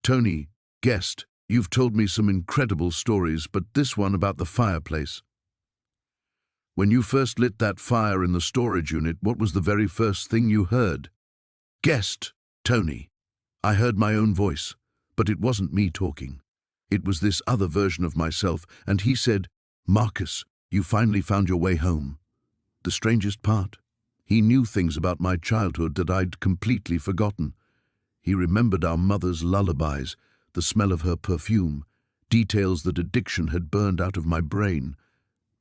Tony, guest, you've told me some incredible stories, but this one about the fireplace. When you first lit that fire in the storage unit, what was the very first thing you heard? Guest, Tony. I heard my own voice, but it wasn't me talking. It was this other version of myself, and he said, "Marcus, you finally found your way home." The strangest part? He knew things about my childhood that I'd completely forgotten. He remembered our mother's lullabies, the smell of her perfume, details that addiction had burned out of my brain.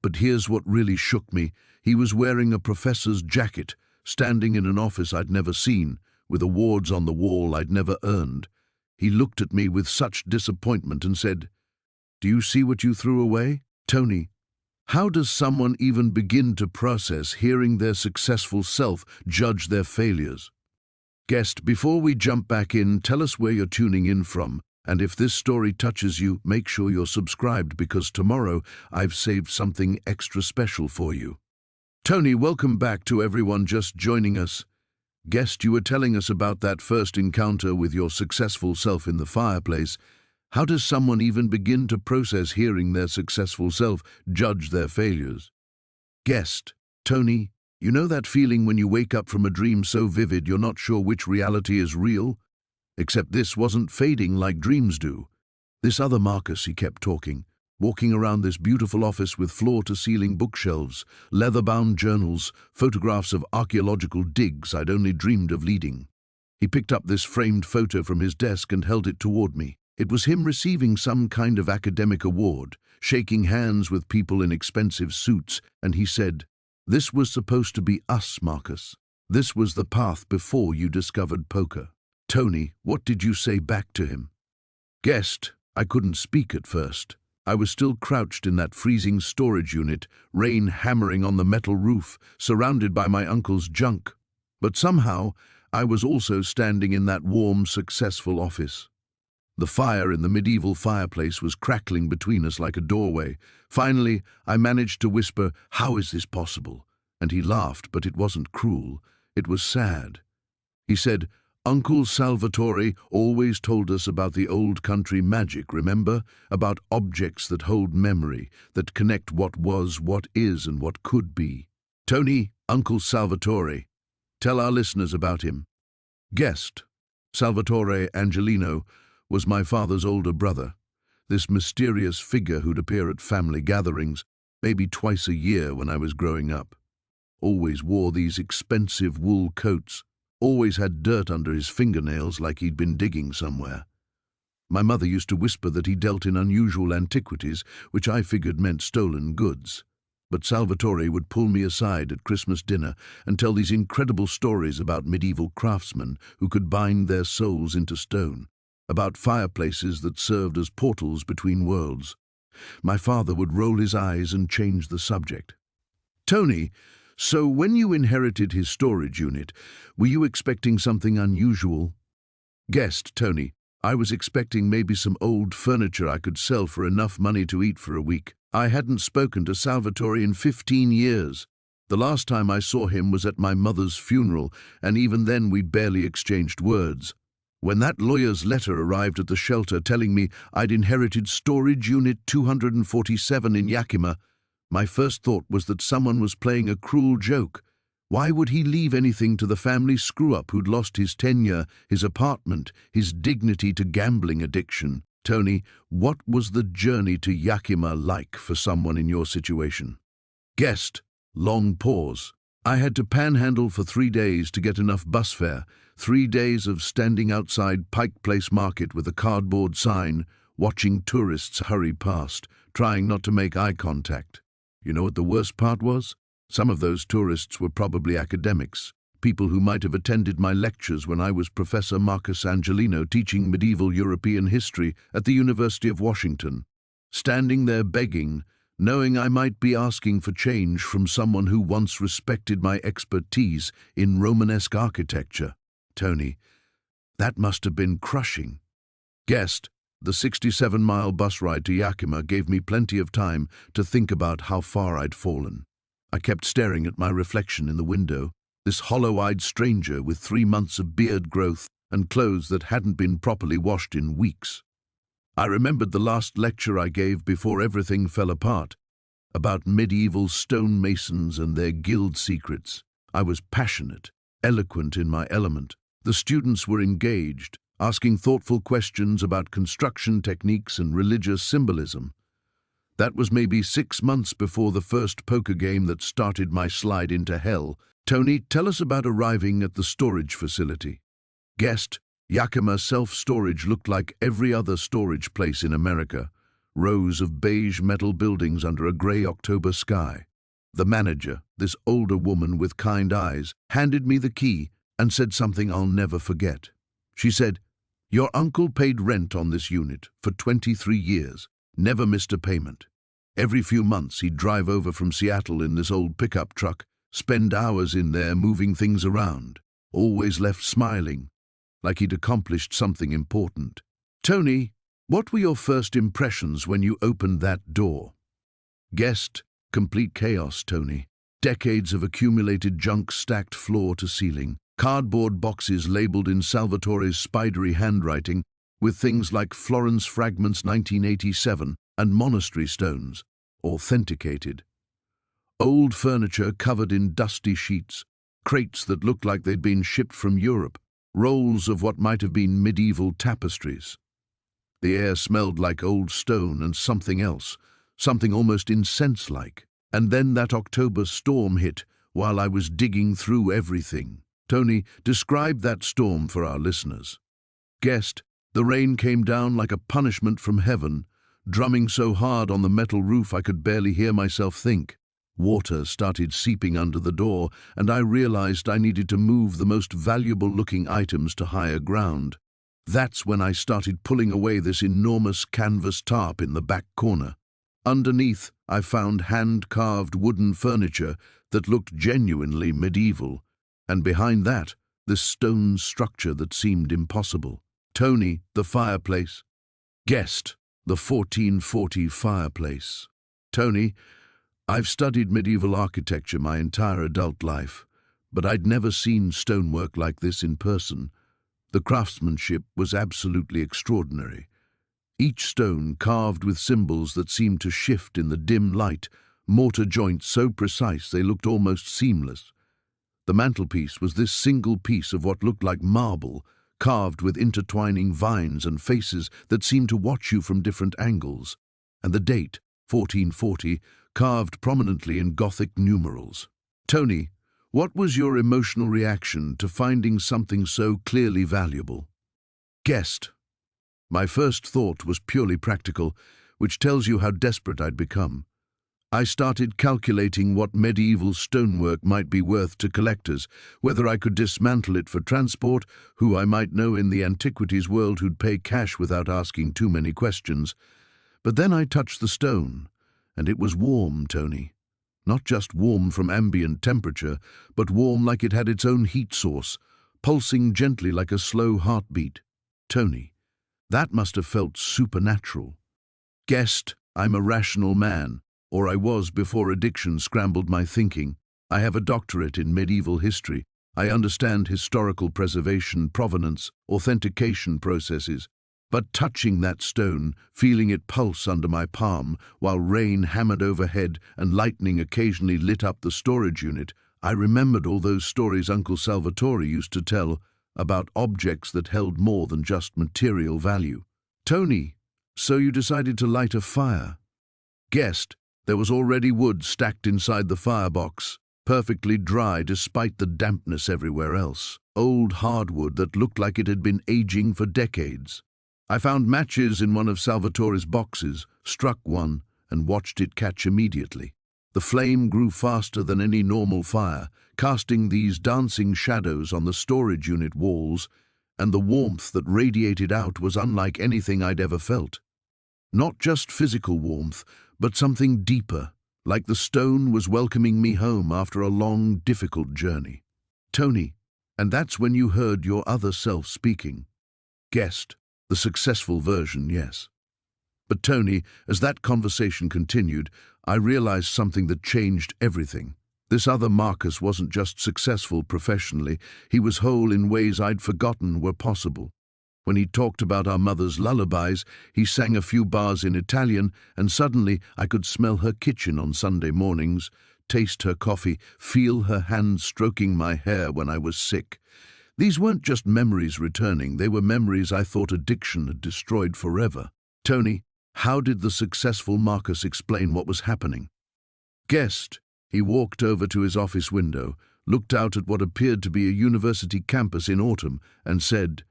But here's what really shook me. He was wearing a professor's jacket, standing in an office I'd never seen, with awards on the wall I'd never earned. He looked at me with such disappointment and said, "Do you see what you threw away?" Tony, how does someone even begin to process hearing their successful self judge their failures? Guest, before we jump back in, tell us where you're tuning in from, and if this story touches you, make sure you're subscribed because tomorrow I've saved something extra special for you. Tony, welcome back to everyone just joining us. Guest, you were telling us about that first encounter with your successful self in the fireplace. How does someone even begin to process hearing their successful self judge their failures? Guest, Tony, you know that feeling when you wake up from a dream so vivid you're not sure which reality is real? Except this wasn't fading like dreams do. This other Marcus, he kept talking, walking around this beautiful office with floor-to-ceiling bookshelves, leather-bound journals, photographs of archaeological digs I'd only dreamed of leading. He picked up this framed photo from his desk and held it toward me. It was him receiving some kind of academic award, shaking hands with people in expensive suits, and he said, "This was supposed to be us, Marcus. This was the path before you discovered poker." Tony, what did you say back to him? Guest, I couldn't speak at first. I was still crouched in that freezing storage unit, rain hammering on the metal roof, surrounded by my uncle's junk. But somehow, I was also standing in that warm, successful office. The fire in the medieval fireplace was crackling between us like a doorway. Finally, I managed to whisper, "How is this possible?" And he laughed, but it wasn't cruel. It was sad. He said, "Uncle Salvatore always told us about the old country magic, remember? About objects that hold memory, that connect what was, what is, and what could be." Tony, Uncle Salvatore. Tell our listeners about him. Guest, Salvatore Angelino was my father's older brother, this mysterious figure who'd appear at family gatherings, maybe twice a year when I was growing up. Always wore these expensive wool coats, always had dirt under his fingernails like he'd been digging somewhere. My mother used to whisper that he dealt in unusual antiquities, which I figured meant stolen goods. But Salvatore would pull me aside at Christmas dinner and tell these incredible stories about medieval craftsmen who could bind their souls into stone, about fireplaces that served as portals between worlds. My father would roll his eyes and change the subject. Tony, so when you inherited his storage unit, were you expecting something unusual? Guest, Tony, I was expecting maybe some old furniture I could sell for enough money to eat for a week. I hadn't spoken to Salvatore in 15 years. The last time I saw him was at my mother's funeral, and even then we barely exchanged words. When that lawyer's letter arrived at the shelter telling me I'd inherited storage unit 247 in Yakima, my first thought was that someone was playing a cruel joke. Why would he leave anything to the family screw-up who'd lost his tenure, his apartment, his dignity to gambling addiction? Tony, what was the journey to Yakima like for someone in your situation? Guest, long pause. I had to panhandle for 3 days to get enough bus fare, 3 days of standing outside Pike Place Market with a cardboard sign, watching tourists hurry past, trying not to make eye contact. You know what the worst part was? Some of those tourists were probably academics, people who might have attended my lectures when I was Professor Marcus Angelino teaching medieval European history at the University of Washington. Standing there begging, knowing I might be asking for change from someone who once respected my expertise in Romanesque architecture. Tony, that must have been crushing. Guest, the 67-mile bus ride to Yakima gave me plenty of time to think about how far I'd fallen. I kept staring at my reflection in the window, this hollow-eyed stranger with 3 months of beard growth and clothes that hadn't been properly washed in weeks. I remembered the last lecture I gave before everything fell apart, about medieval stonemasons and their guild secrets. I was passionate, eloquent in my element. The students were engaged, asking thoughtful questions about construction techniques and religious symbolism. That was maybe 6 months before the first poker game that started my slide into hell. Tony, tell us about arriving at the storage facility. Guest, Yakima Self-Storage looked like every other storage place in America. Rows of beige metal buildings under a grey October sky. The manager, this older woman with kind eyes, handed me the key and said something I'll never forget. She said, "Your uncle paid rent on this unit for 23 years, never missed a payment. Every few months he'd drive over from Seattle in this old pickup truck, spend hours in there moving things around, always left smiling, like he'd accomplished something important." Tony, what were your first impressions when you opened that door? Guest, complete chaos, Tony. Decades of accumulated junk stacked floor to ceiling. Cardboard boxes labeled in Salvatore's spidery handwriting with things like Florence Fragments 1987 and monastery stones, authenticated. Old furniture covered in dusty sheets, crates that looked like they'd been shipped from Europe, rolls of what might have been medieval tapestries. The air smelled like old stone and something else, something almost incense-like. And then that October storm hit while I was digging through everything. Tony, describe that storm for our listeners. Guest, the rain came down like a punishment from heaven, drumming so hard on the metal roof I could barely hear myself think. Water started seeping under the door, and I realized I needed to move the most valuable-looking items to higher ground. That's when I started pulling away this enormous canvas tarp in the back corner. Underneath, I found hand-carved wooden furniture that looked genuinely medieval, and behind that, this stone structure that seemed impossible. Tony, the fireplace. Guest, the 1440 fireplace. Tony, I've studied medieval architecture my entire adult life, but I'd never seen stonework like this in person. The craftsmanship was absolutely extraordinary. Each stone carved with symbols that seemed to shift in the dim light, mortar joints so precise they looked almost seamless. The mantelpiece was this single piece of what looked like marble, carved with intertwining vines and faces that seemed to watch you from different angles. And the date, 1440, carved prominently in Gothic numerals. Tony, what was your emotional reaction to finding something so clearly valuable? Guest, my first thought was purely practical, which tells you how desperate I'd become. I started calculating what medieval stonework might be worth to collectors, whether I could dismantle it for transport, who I might know in the antiquities world who'd pay cash without asking too many questions. But then I touched the stone, and it was warm, Tony. Not just warm from ambient temperature, but warm like it had its own heat source, pulsing gently like a slow heartbeat. Tony, that must have felt supernatural. Guest, I'm a rational man, or I was before addiction scrambled my thinking. I have a doctorate in medieval history. I understand historical preservation, provenance, authentication processes. But touching that stone, feeling it pulse under my palm, while rain hammered overhead and lightning occasionally lit up the storage unit, I remembered all those stories Uncle Salvatore used to tell about objects that held more than just material value. Tony, so you decided to light a fire. Guest, there was already wood stacked inside the firebox, perfectly dry despite the dampness everywhere else. Old hardwood that looked like it had been aging for decades. I found matches in one of Salvatore's boxes, struck one, and watched it catch immediately. The flame grew faster than any normal fire, casting these dancing shadows on the storage unit walls, and the warmth that radiated out was unlike anything I'd ever felt. Not just physical warmth, but something deeper, like the stone was welcoming me home after a long, difficult journey. Tony, and that's when you heard your other self speaking. Guest, the successful version, yes. But Tony, as that conversation continued, I realized something that changed everything. This other Marcus wasn't just successful professionally, he was whole in ways I'd forgotten were possible. When he talked about our mother's lullabies, he sang a few bars in Italian, and suddenly I could smell her kitchen on Sunday mornings, taste her coffee, feel her hands stroking my hair when I was sick. These weren't just memories returning, they were memories I thought addiction had destroyed forever. Tony, how did the successful Marcus explain what was happening? Guessed. He walked over to his office window, looked out at what appeared to be a university campus in autumn, and said,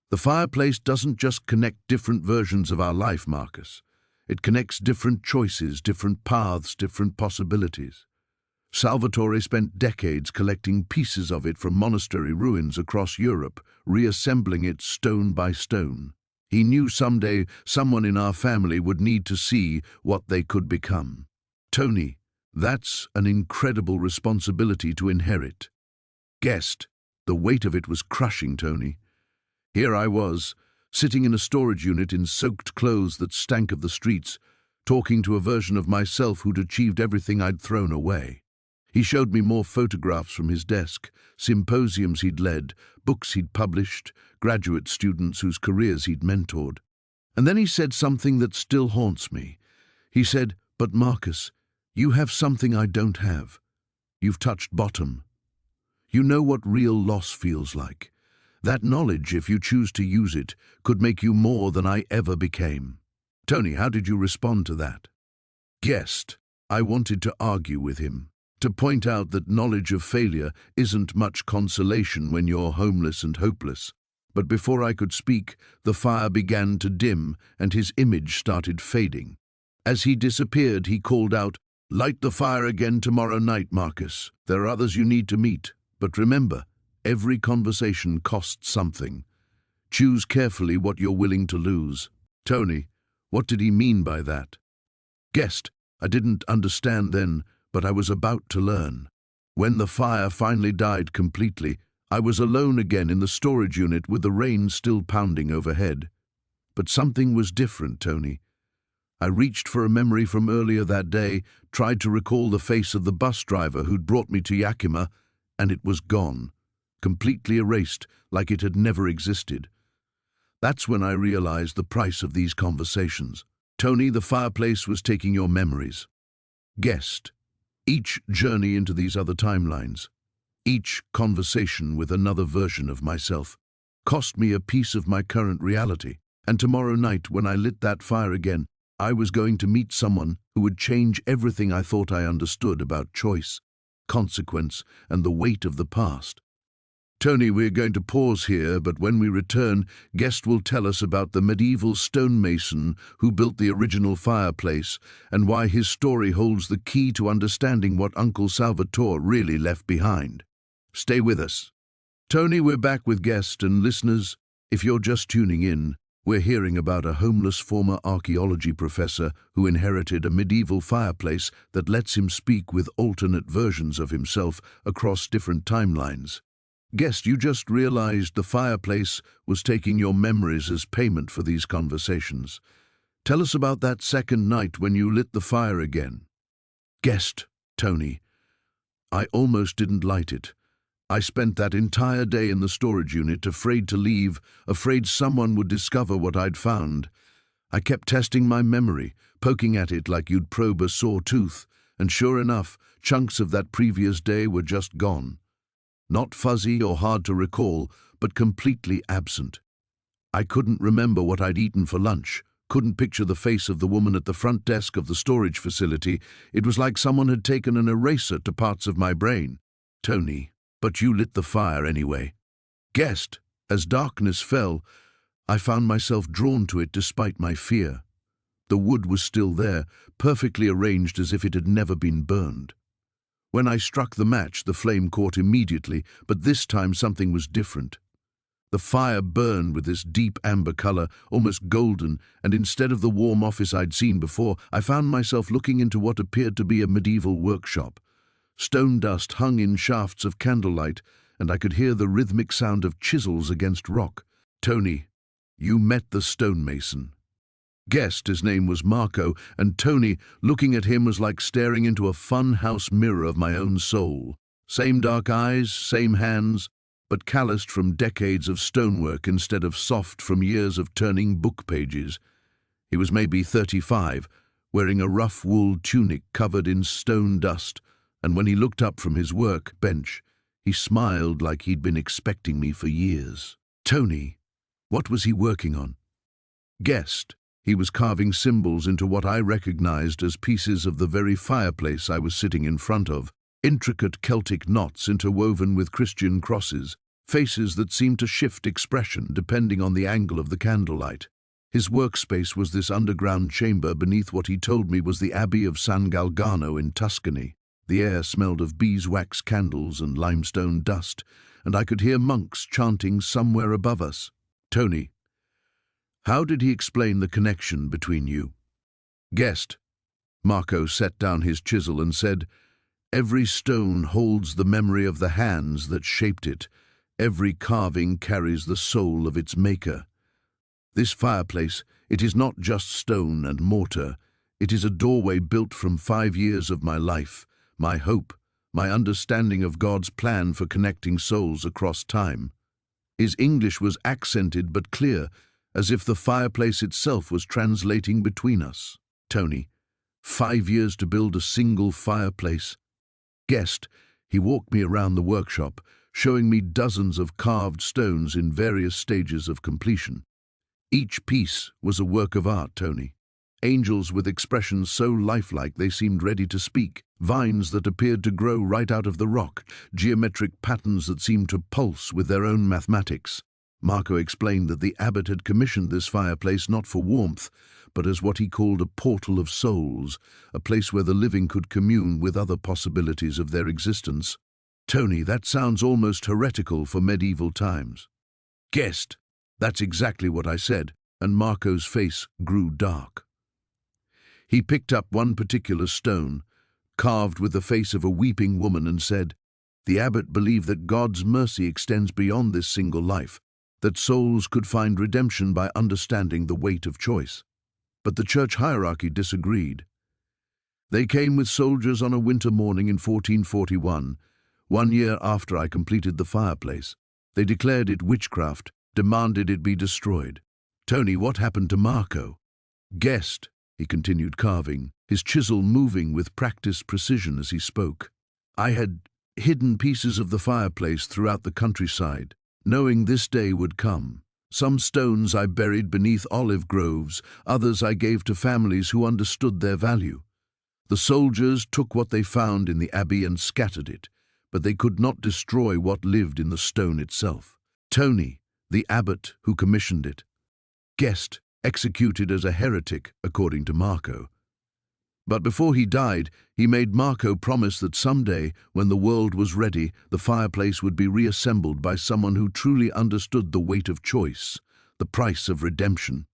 "The fireplace doesn't just connect different versions of our life, Marcus. It connects different choices, different paths, different possibilities." Salvatore spent decades collecting pieces of it from monastery ruins across Europe, reassembling it stone by stone. He knew someday someone in our family would need to see what they could become. Tony, that's an incredible responsibility to inherit. Guessed. The weight of it was crushing, Tony. Here I was, sitting in a storage unit in soaked clothes that stank of the streets, talking to a version of myself who'd achieved everything I'd thrown away. He showed me more photographs from his desk, symposiums he'd led, books he'd published, graduate students whose careers he'd mentored. And then he said something that still haunts me. He said, "But Marcus, you have something I don't have. You've touched bottom. You know what real loss feels like. That knowledge, if you choose to use it, could make you more than I ever became." Tony, how did you respond to that? Guessed. I wanted to argue with him, to point out that knowledge of failure isn't much consolation when you're homeless and hopeless. But before I could speak, the fire began to dim and his image started fading. As he disappeared, he called out, "Light the fire again tomorrow night, Marcus. There are others you need to meet. But remember, every conversation costs something. Choose carefully what you're willing to lose." Tony, what did he mean by that? Guessed. I didn't understand then, but I was about to learn. When the fire finally died completely, I was alone again in the storage unit with the rain still pounding overhead. But something was different, Tony. I reached for a memory from earlier that day, tried to recall the face of the bus driver who'd brought me to Yakima, and it was gone, completely erased, like it had never existed. That's when I realized the price of these conversations. Tony, the fireplace was taking your memories. Guessed. Each journey into these other timelines, each conversation with another version of myself, cost me a piece of my current reality. And tomorrow night, when I lit that fire again, I was going to meet someone who would change everything I thought I understood about choice, consequence, and the weight of the past. Tony, we're going to pause here, but when we return, Guest will tell us about the medieval stonemason who built the original fireplace and why his story holds the key to understanding what Uncle Salvatore really left behind. Stay with us. Tony, we're back with Guest, and listeners, if you're just tuning in, we're hearing about a homeless former archaeology professor who inherited a medieval fireplace that lets him speak with alternate versions of himself across different timelines. Guest, you just realized the fireplace was taking your memories as payment for these conversations. Tell us about that second night when you lit the fire again. Guest, Tony, I almost didn't light it. I spent that entire day in the storage unit, afraid to leave, afraid someone would discover what I'd found. I kept testing my memory, poking at it like you'd probe a sore tooth, and sure enough, chunks of that previous day were just gone. Not fuzzy or hard to recall, but completely absent. I couldn't remember what I'd eaten for lunch, couldn't picture the face of the woman at the front desk of the storage facility. It was like someone had taken an eraser to parts of my brain. Tony, but you lit the fire anyway. Guest, as darkness fell, I found myself drawn to it despite my fear. The wood was still there, perfectly arranged as if it had never been burned. When I struck the match, the flame caught immediately, but this time something was different. The fire burned with this deep amber color, almost golden, and instead of the warm office I'd seen before, I found myself looking into what appeared to be a medieval workshop. Stone dust hung in shafts of candlelight, and I could hear the rhythmic sound of chisels against rock. Tony, you met the stonemason. Guessed his name was Marco, and Tony, looking at him, was like staring into a fun-house mirror of my own soul. Same dark eyes, same hands, but calloused from decades of stonework instead of soft from years of turning book pages. He was maybe 35, wearing a rough wool tunic covered in stone dust, and when he looked up from his work bench, he smiled like he'd been expecting me for years. Tony, what was he working on? Guessed. He was carving symbols into what I recognized as pieces of the very fireplace I was sitting in front of, intricate Celtic knots interwoven with Christian crosses, faces that seemed to shift expression depending on the angle of the candlelight. His workspace was this underground chamber beneath what he told me was the Abbey of San Galgano in Tuscany. The air smelled of beeswax candles and limestone dust, and I could hear monks chanting somewhere above us. Tony, how did he explain the connection between you? Guessed. Marco set down his chisel and said, "Every stone holds the memory of the hands that shaped it. Every carving carries the soul of its maker. This fireplace, it is not just stone and mortar. It is a doorway built from 5 years of my life, my hope, my understanding of God's plan for connecting souls across time." His English was accented but clear, as if the fireplace itself was translating between us. Tony, 5 years to build a single fireplace? Guessed, he walked me around the workshop, showing me dozens of carved stones in various stages of completion. Each piece was a work of art, Tony. Angels with expressions so lifelike they seemed ready to speak, vines that appeared to grow right out of the rock, geometric patterns that seemed to pulse with their own mathematics. Marco explained that the abbot had commissioned this fireplace not for warmth, but as what he called a portal of souls, a place where the living could commune with other possibilities of their existence. Tony, that sounds almost heretical for medieval times. Guessed. That's exactly what I said, and Marco's face grew dark. He picked up one particular stone, carved with the face of a weeping woman, and said, "The abbot believed that God's mercy extends beyond this single life, that souls could find redemption by understanding the weight of choice." But the church hierarchy disagreed. They came with soldiers on a winter morning in 1441, 1 year after I completed the fireplace. They declared it witchcraft, demanded it be destroyed. Tony, what happened to Marco? Guessed, he continued carving, his chisel moving with practiced precision as he spoke. I had hidden pieces of the fireplace throughout the countryside, knowing this day would come. Some stones I buried beneath olive groves, others I gave to families who understood their value. The soldiers took what they found in the abbey and scattered it, but they could not destroy what lived in the stone itself. Tony, the abbot who commissioned it, Guessed, executed as a heretic, according to Marco. But before he died, he made Marco promise that someday, when the world was ready, the fireplace would be reassembled by someone who truly understood the weight of choice, the price of redemption.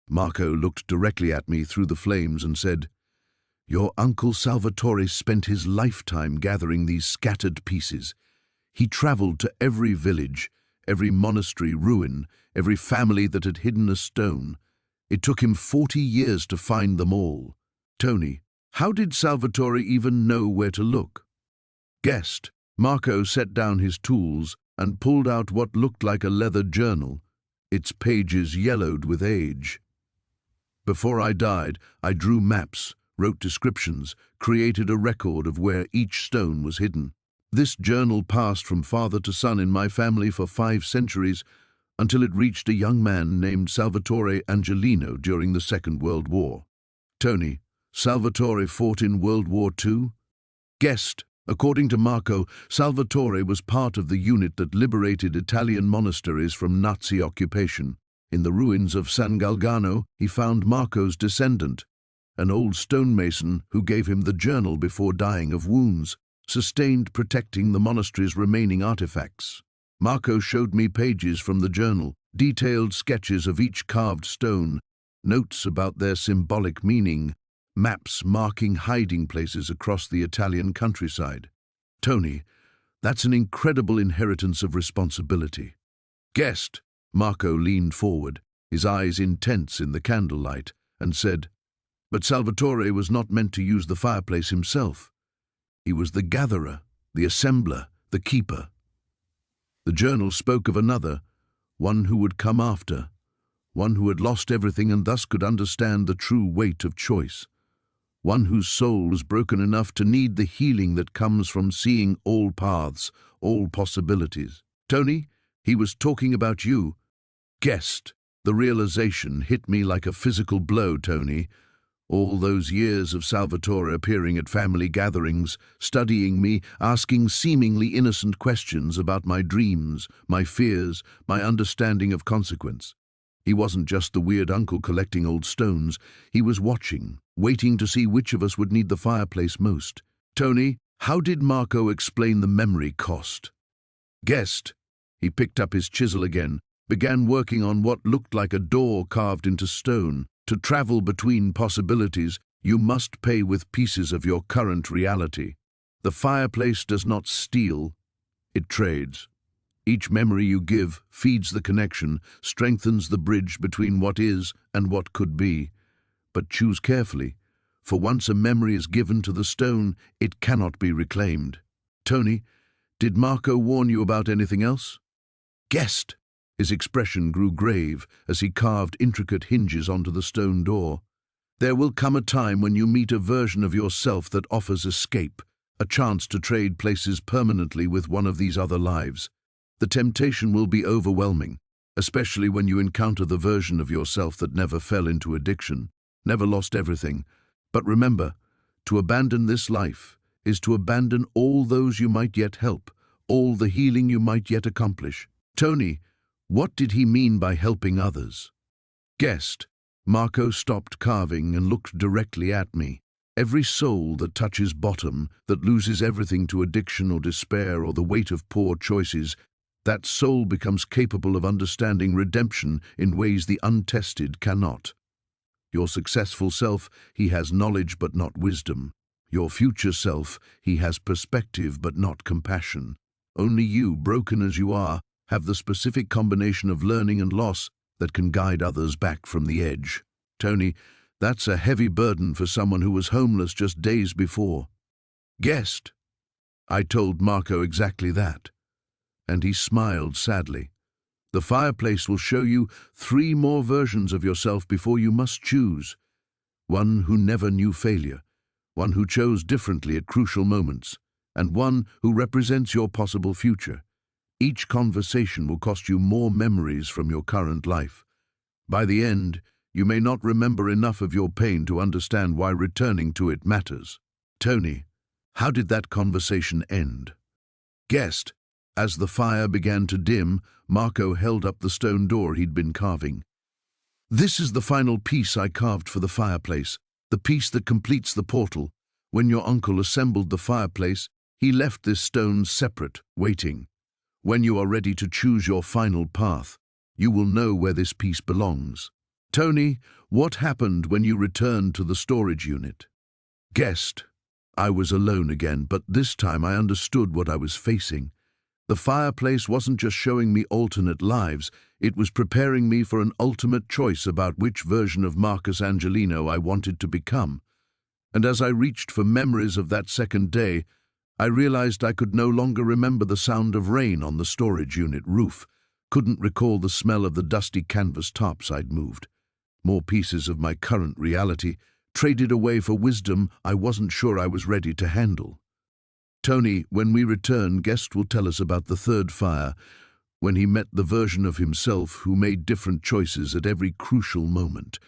Marco looked directly at me through the flames and said, "Your uncle Salvatore spent his lifetime gathering these scattered pieces. He traveled to every village, every monastery ruin, every family that had hidden a stone. It took him 40 years to find them all. Tony, how did Salvatore even know where to look?" Guessed, Marco set down his tools and pulled out what looked like a leather journal, its pages yellowed with age. "Before I died, I drew maps, wrote descriptions, created a record of where each stone was hidden. This journal passed from father to son in my family for 5 centuries until it reached a young man named Salvatore Angelino during the Second World War. Tony, Salvatore fought in World War II? Guessed, according to Marco, Salvatore was part of the unit that liberated Italian monasteries from Nazi occupation. In the ruins of San Galgano, he found Marco's descendant, an old stonemason who gave him the journal before dying of wounds, sustained protecting the monastery's remaining artifacts. Marco showed me pages from the journal, detailed sketches of each carved stone, notes about their symbolic meaning, maps marking hiding places across the Italian countryside. Tony, that's an incredible inheritance of responsibility. Guessed, Marco leaned forward, his eyes intense in the candlelight, and said, "But Salvatore was not meant to use the fireplace himself. He was the gatherer, the assembler, the keeper." The journal spoke of another, one who would come after, one who had lost everything and thus could understand the true weight of choice, one whose soul was broken enough to need the healing that comes from seeing all paths, all possibilities. "Tony, he was talking about you." "Guest." The realization hit me like a physical blow, Tony. All those years of Salvatore appearing at family gatherings, studying me, asking seemingly innocent questions about my dreams, my fears, my understanding of consequence. He wasn't just the weird uncle collecting old stones. He was watching, waiting to see which of us would need the fireplace most. "Tony, how did Marco explain the memory cost?" "Guest." He picked up his chisel again, began working on what looked like a door carved into stone. "To travel between possibilities, you must pay with pieces of your current reality. The fireplace does not steal, it trades. Each memory you give feeds the connection, strengthens the bridge between what is and what could be. But choose carefully, for once a memory is given to the stone, it cannot be reclaimed." "Tony, did Marco warn you about anything else?" "Guest." His expression grew grave as he carved intricate hinges onto the stone door. "There will come a time when you meet a version of yourself that offers escape, a chance to trade places permanently with one of these other lives. The temptation will be overwhelming, especially when you encounter the version of yourself that never fell into addiction, never lost everything. But remember, to abandon this life is to abandon all those you might yet help, all the healing you might yet accomplish." "Tony, what did he mean by helping others?" "Guest." Marco stopped carving and looked directly at me. "Every soul that touches bottom, that loses everything to addiction or despair or the weight of poor choices, that soul becomes capable of understanding redemption in ways the untested cannot. Your successful self, he has knowledge but not wisdom. Your future self, he has perspective but not compassion. Only you, broken as you are, have the specific combination of learning and loss that can guide others back from the edge." "Tony, that's a heavy burden for someone who was homeless just days before." "Guest." I told Marco exactly that, and he smiled sadly. "The fireplace will show you 3 more versions of yourself before you must choose. One who never knew failure, one who chose differently at crucial moments, and one who represents your possible future. Each conversation will cost you more memories from your current life. By the end, you may not remember enough of your pain to understand why returning to it matters." "Tony, how did that conversation end?" "Guest." As the fire began to dim, Marco held up the stone door he'd been carving. "This is the final piece I carved for the fireplace, the piece that completes the portal. When your uncle assembled the fireplace, he left this stone separate, waiting. When you are ready to choose your final path, you will know where this piece belongs." "Tony, what happened when you returned to the storage unit?" "Guest." I was alone again, but this time I understood what I was facing. The fireplace wasn't just showing me alternate lives, it was preparing me for an ultimate choice about which version of Marcus Angelino I wanted to become. And as I reached for memories of that second day, I realized I could no longer remember the sound of rain on the storage unit roof, couldn't recall the smell of the dusty canvas tops I'd moved. More pieces of my current reality, traded away for wisdom I wasn't sure I was ready to handle. "Tony, when we return, Guest will tell us about the third fire, when he met the version of himself who made different choices at every crucial moment,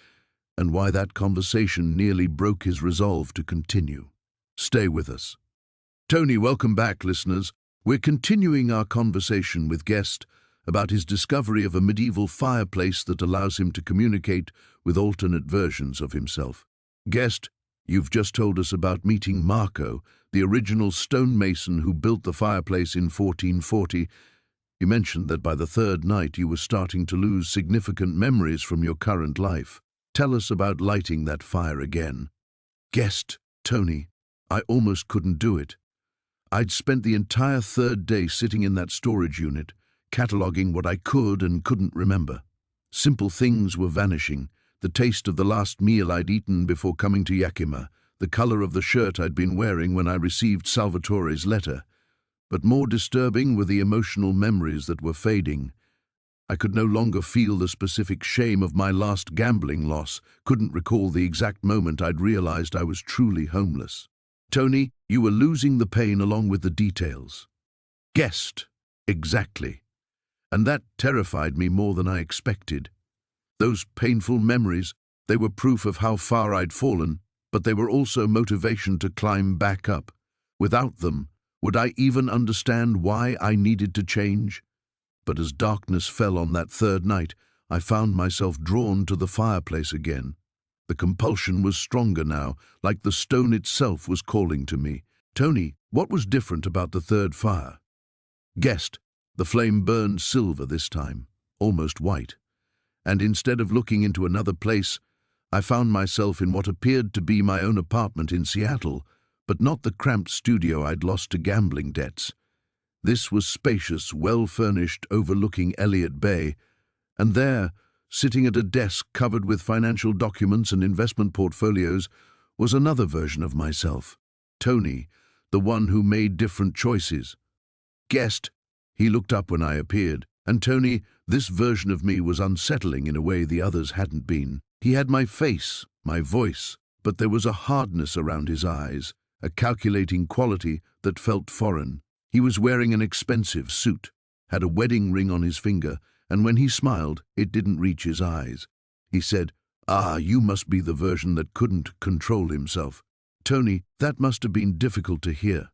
and why that conversation nearly broke his resolve to continue. Stay with us." "Tony, welcome back, listeners. We're continuing our conversation with Guest about his discovery of a medieval fireplace that allows him to communicate with alternate versions of himself. Guest, you've just told us about meeting Marco, the original stonemason who built the fireplace in 1440. You mentioned that by the third night you were starting to lose significant memories from your current life. Tell us about lighting that fire again." "Guest, Tony, I almost couldn't do it. I'd spent the entire third day sitting in that storage unit, cataloging what I could and couldn't remember. Simple things were vanishing, The taste of the last meal I'd eaten before coming to Yakima, the color of the shirt I'd been wearing when I received Salvatore's letter. But more disturbing were the emotional memories that were fading. I could no longer feel the specific shame of my last gambling loss, couldn't recall the exact moment I'd realized I was truly homeless. Tony, you were losing the pain along with the details. Guessed. Exactly. And that terrified me more than I expected. Those painful memories, they were proof of how far I'd fallen, but they were also motivation to climb back up. Without them, would I even understand why I needed to change? But as darkness fell on that third night, I found myself drawn to the fireplace again. The compulsion was stronger now, like the stone itself was calling to me. Tony, what was different about the third fire? Guessed. The flame burned silver this time, almost white. And instead of looking into another place, I found myself in what appeared to be my own apartment in Seattle, but not the cramped studio I'd lost to gambling debts. This was spacious, well-furnished, overlooking Elliott Bay, and there, sitting at a desk covered with financial documents and investment portfolios, was another version of myself. Tony, the one who made different choices. Guessed. He looked up when I appeared, and Tony, this version of me was unsettling in a way the others hadn't been. He had my face, my voice, but there was a hardness around his eyes, a calculating quality that felt foreign. He was wearing an expensive suit, had a wedding ring on his finger, and when he smiled, it didn't reach his eyes. He said, "Ah, you must be the version that couldn't control himself." Tony, that must have been difficult to hear.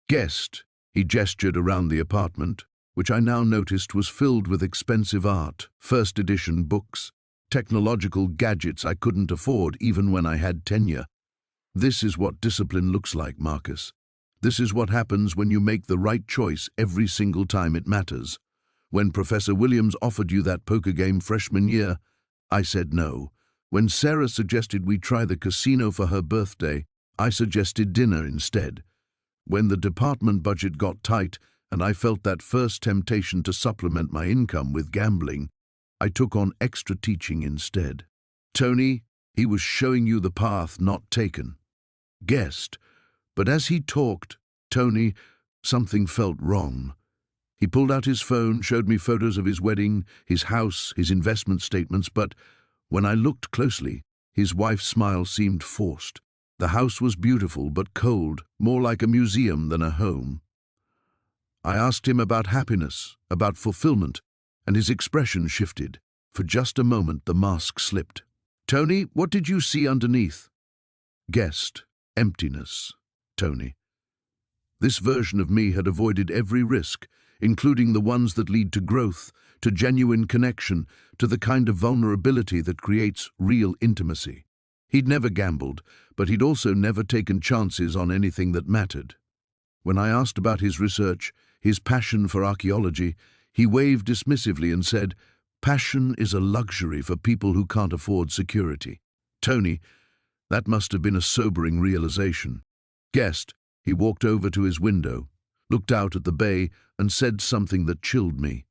Guessed. He gestured around the apartment, which I now noticed was filled with expensive art, first-edition books, technological gadgets I couldn't afford even when I had tenure. This is what discipline looks like, Marcus. This is what happens when you make the right choice every single time it matters. When Professor Williams offered you that poker game freshman year, I said no. When Sarah suggested we try the casino for her birthday, I suggested dinner instead. When the department budget got tight and I felt that first temptation to supplement my income with gambling, I took on extra teaching instead. Tony, he was showing you the path not taken. Guessed. But as he talked, Tony, something felt wrong. He pulled out his phone, showed me photos of his wedding, his house, his investment statements, but when I looked closely, his wife's smile seemed forced. The house was beautiful but cold, more like a museum than a home. I asked him about happiness, about fulfillment, and his expression shifted. For just a moment, the mask slipped. Tony, what did you see underneath? Guessed. Emptiness. Tony. This version of me had avoided every risk, including the ones that lead to growth, to genuine connection, to the kind of vulnerability that creates real intimacy. He'd never gambled, but he'd also never taken chances on anything that mattered. When I asked about his research, his passion for archaeology, he waved dismissively and said, "Passion is a luxury for people who can't afford security." Tony, that must have been a sobering realization. Guessed. He walked over to his window, looked out at the bay, and said something that chilled me.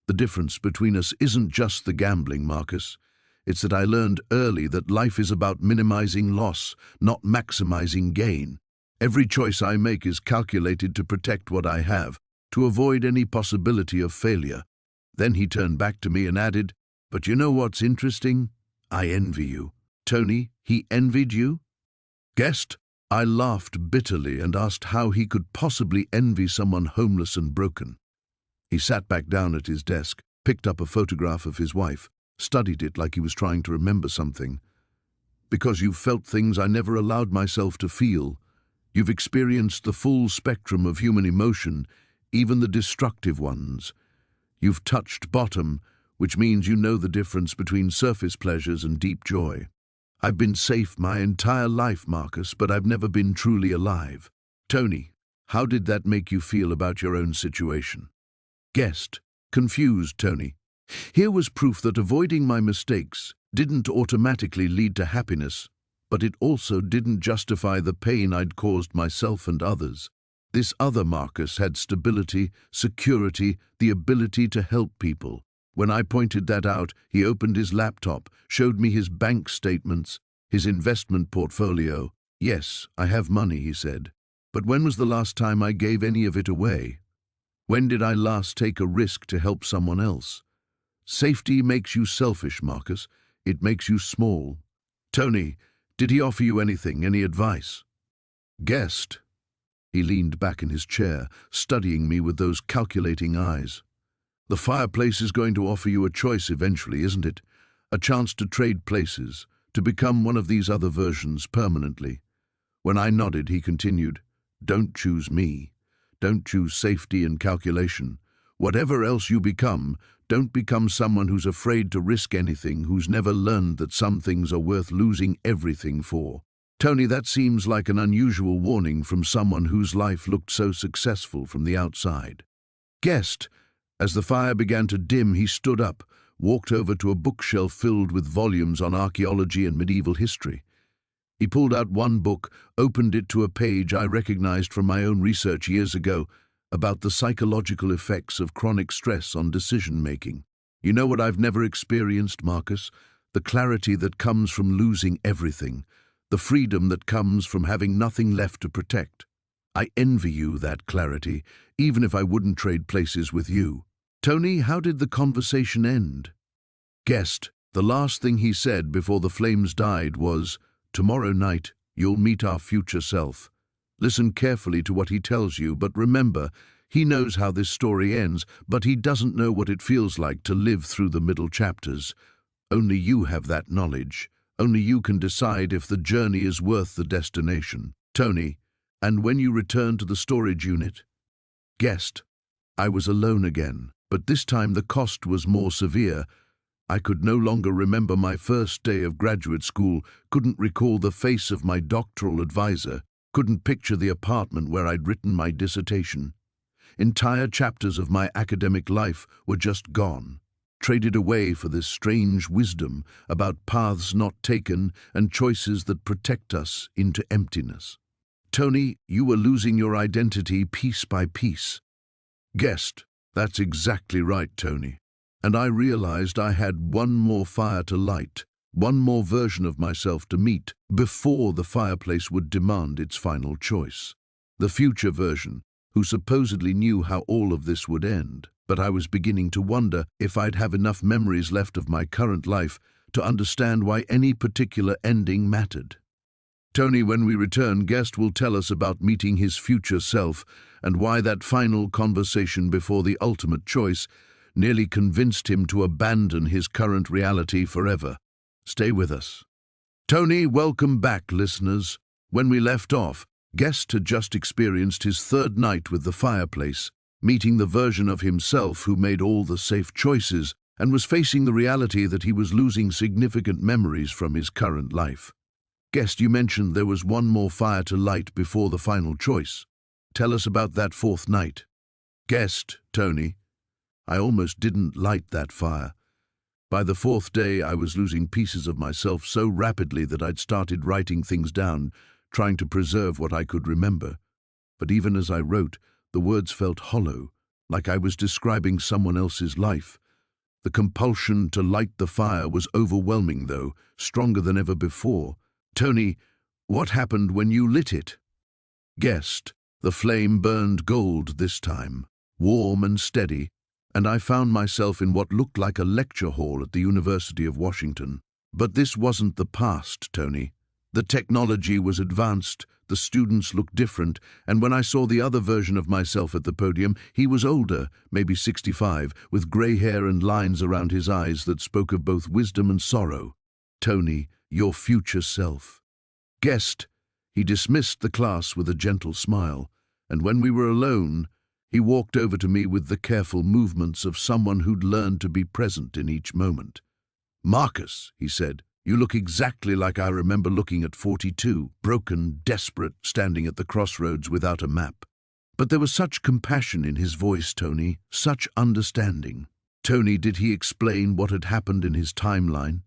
The difference between us isn't just the gambling, Marcus. It's that I learned early that life is about minimizing loss, not maximizing gain. Every choice I make is calculated to protect what I have, to avoid any possibility of failure. Then he turned back to me and added, "But you know what's interesting? I envy you." Tony, he envied you? Guessed. I laughed bitterly and asked how he could possibly envy someone homeless and broken. He sat back down at his desk, picked up a photograph of his wife, studied it like he was trying to remember something. "Because you've felt things I never allowed myself to feel. You've experienced the full spectrum of human emotion, even the destructive ones. You've touched bottom, which means you know the difference between surface pleasures and deep joy. I've been safe my entire life, Marcus, but I've never been truly alive." Tony, how did that make you feel about your own situation? Guessed. Confused, Tony. Here was proof that avoiding my mistakes didn't automatically lead to happiness, but it also didn't justify the pain I'd caused myself and others. This other Marcus had stability, security, the ability to help people. When I pointed that out, he opened his laptop, showed me his bank statements, his investment portfolio. "Yes, I have money," he said. "But when was the last time I gave any of it away? When did I last take a risk to help someone else? Safety makes you selfish, Marcus. It makes you small." "Tony, did he offer you anything, any advice?" "Guessed." He leaned back in his chair, studying me with those calculating eyes. "The Fireplace is going to offer you a choice eventually, isn't it? A chance to trade places, to become one of these other versions permanently." When I nodded, he continued, "Don't choose me. Don't choose safety and calculation. Whatever else you become, don't become someone who's afraid to risk anything, who's never learned that some things are worth losing everything for." Tony, that seems like an unusual warning from someone whose life looked so successful from the outside. "Guessed." As the fire began to dim, he stood up, walked over to a bookshelf filled with volumes on archaeology and medieval history. He pulled out one book, opened it to a page I recognized from my own research years ago about the psychological effects of chronic stress on decision-making. "You know what I've never experienced, Marcus? The clarity that comes from losing everything, the freedom that comes from having nothing left to protect. I envy you that clarity, even if I wouldn't trade places with you." "Tony, how did the conversation end?" "Guessed." The last thing he said before the flames died was, "Tomorrow night, you'll meet our future self. Listen carefully to what he tells you, but remember, he knows how this story ends, but he doesn't know what it feels like to live through the middle chapters. Only you have that knowledge. Only you can decide if the journey is worth the destination." "Tony, and when you return to the storage unit?" "Guessed." I was alone again, but this time the cost was more severe. I could no longer remember my first day of graduate school, couldn't recall the face of my doctoral advisor, couldn't picture the apartment where I'd written my dissertation. Entire chapters of my academic life were just gone, traded away for this strange wisdom about paths not taken and choices that protect us into emptiness. "Tony, you were losing your identity piece by piece." "Guessed." "That's exactly right, Tony. And I realized I had one more fire to light, one more version of myself to meet before the Fireplace would demand its final choice. The future version, who supposedly knew how all of this would end. But I was beginning to wonder if I'd have enough memories left of my current life to understand why any particular ending mattered. Tony, when we return, Guest will tell us about meeting his future self and why that final conversation before the ultimate choice nearly convinced him to abandon his current reality forever. Stay with us. Tony, welcome back, listeners. When we left off, Guest had just experienced his third night with the Fireplace, meeting the version of himself who made all the safe choices and was facing the reality that he was losing significant memories from his current life. Guest, you mentioned there was one more fire to light before the final choice. Tell us about that fourth night. Guest, Tony. I almost didn't light that fire. By the fourth day, I was losing pieces of myself so rapidly that I'd started writing things down, trying to preserve what I could remember. But even as I wrote, the words felt hollow, like I was describing someone else's life. The compulsion to light the fire was overwhelming, though, stronger than ever before. Tony, what happened when you lit it? Guessed. The flame burned gold this time, warm and steady, and I found myself in what looked like a lecture hall at the University of Washington. But this wasn't the past, Tony. The technology was advanced, the students looked different, and when I saw the other version of myself at the podium, he was older, maybe 65, with grey hair and lines around his eyes that spoke of both wisdom and sorrow. Tony, your future self. Guest. He dismissed the class with a gentle smile, and when we were alone, he walked over to me with the careful movements of someone who'd learned to be present in each moment. Marcus, he said, you look exactly like I remember looking at 42, broken, desperate, standing at the crossroads without a map. But there was such compassion in his voice, Tony, such understanding. Tony, did he explain what had happened in his timeline?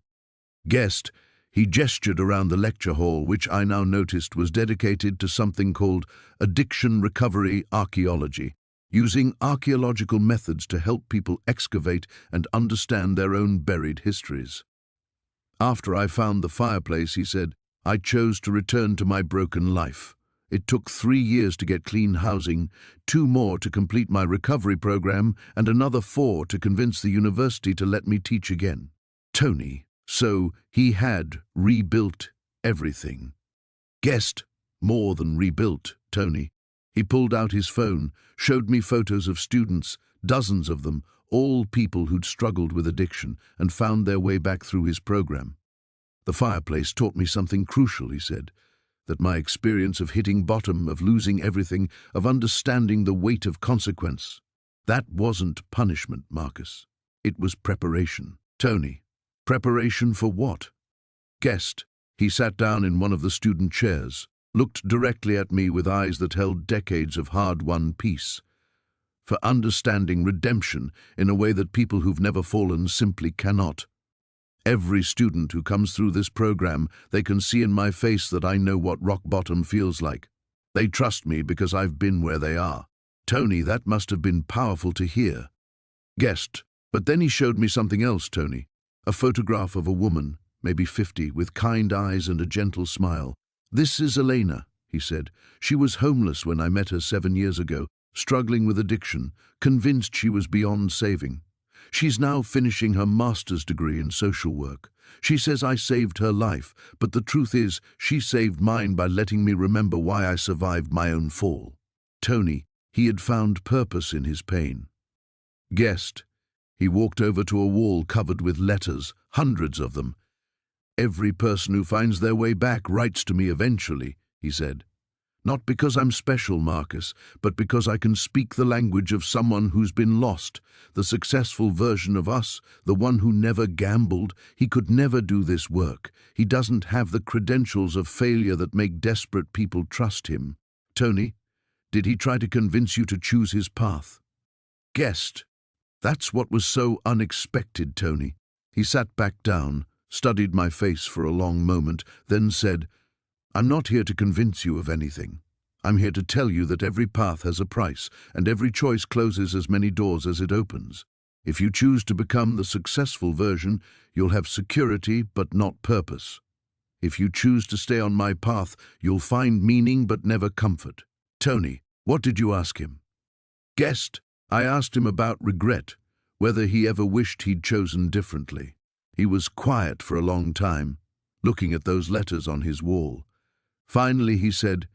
Guest. He gestured around the lecture hall, which I now noticed was dedicated to something called addiction recovery archaeology. using archaeological methods to help people excavate and understand their own buried histories. After I found the fireplace, he said, I chose to return to my broken life. It took 3 years to get clean housing, 2 more to complete my recovery program, and another 4 to convince the university to let me teach again. Tony, so he had rebuilt everything. Guessed, more than rebuilt, Tony. He pulled out his phone, showed me photos of students, dozens of them, all people who'd struggled with addiction and found their way back through his program. The fireplace taught me something crucial, he said, that my experience of hitting bottom, of losing everything, of understanding the weight of consequence. That wasn't punishment, Marcus. It was preparation. Tony, preparation for what? Guessed. He sat down in one of the student chairs, looked directly at me with eyes that held decades of hard-won peace. For understanding redemption in a way that people who've never fallen simply cannot. Every student who comes through this program, they can see in my face that I know what rock bottom feels like. They trust me because I've been where they are. Tony, that must have been powerful to hear. Guessed, but then he showed me something else, Tony. A photograph of a woman, maybe 50, with kind eyes and a gentle smile. This is Elena, he said. She was homeless when I met her 7 years ago, struggling with addiction, convinced she was beyond saving. She's now finishing her master's degree in social work. She says I saved her life, but the truth is she saved mine by letting me remember why I survived my own fall. Tony, he had found purpose in his pain. Guessed. He walked over to a wall covered with letters, hundreds of them. Every person who finds their way back writes to me eventually, he said. Not because I'm special, Marcus, but because I can speak the language of someone who's been lost, the successful version of us, the one who never gambled. He could never do this work. He doesn't have the credentials of failure that make desperate people trust him. Tony, did he try to convince you to choose his path? Guessed. That's what was so unexpected, Tony. He sat back down, studied my face for a long moment, then said, I'm not here to convince you of anything. I'm here to tell you that every path has a price, and every choice closes as many doors as it opens. If you choose to become the successful version, you'll have security but not purpose. If you choose to stay on my path, you'll find meaning but never comfort. Tony, what did you ask him? Guessed. I asked him about regret, whether he ever wished he'd chosen differently. He was quiet for a long time, looking at those letters on his wall. Finally, he said,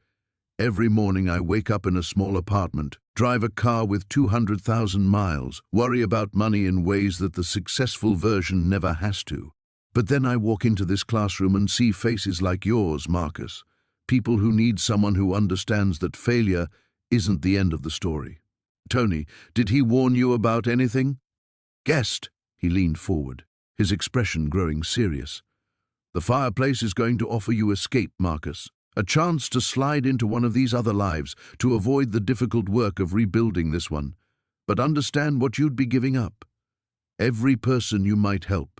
every morning I wake up in a small apartment, drive a car with 200,000 miles, worry about money in ways that the successful version never has to. But then I walk into this classroom and see faces like yours, Marcus, people who need someone who understands that failure isn't the end of the story. Tony, did he warn you about anything? Guessed. He leaned forward, his expression growing serious. The fireplace is going to offer you escape, Marcus. A chance to slide into one of these other lives, to avoid the difficult work of rebuilding this one. But understand what you'd be giving up. Every person you might help,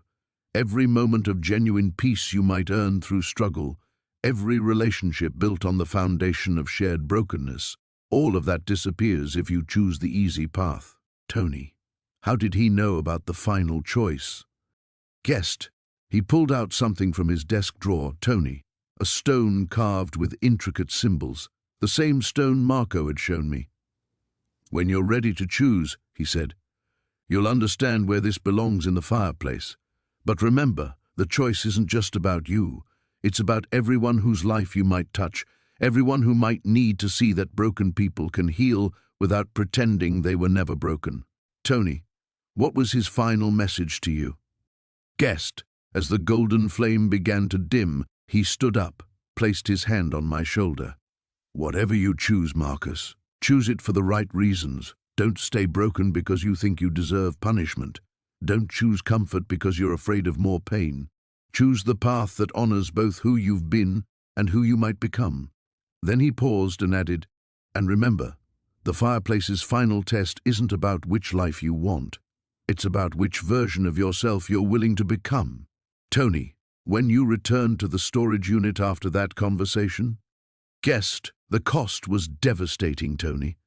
every moment of genuine peace you might earn through struggle, every relationship built on the foundation of shared brokenness, all of that disappears if you choose the easy path. Tony, how did he know about the final choice? Guessed. He pulled out something from his desk drawer, Tony. A stone carved with intricate symbols, the same stone Marco had shown me. When you're ready to choose, he said, you'll understand where this belongs in the fireplace. But remember, the choice isn't just about you. It's about everyone whose life you might touch, everyone who might need to see that broken people can heal without pretending they were never broken. Tony, what was his final message to you? Guessed. As the golden flame began to dim, he stood up, placed his hand on my shoulder. Whatever you choose, Marcus, choose it for the right reasons. Don't stay broken because you think you deserve punishment. Don't choose comfort because you're afraid of more pain. Choose the path that honors both who you've been and who you might become. Then he paused and added, and remember, the fireplace's final test isn't about which life you want. It's about which version of yourself you're willing to become. Tony, when you returned to the storage unit after that conversation? Guessed. The cost was devastating, Tony.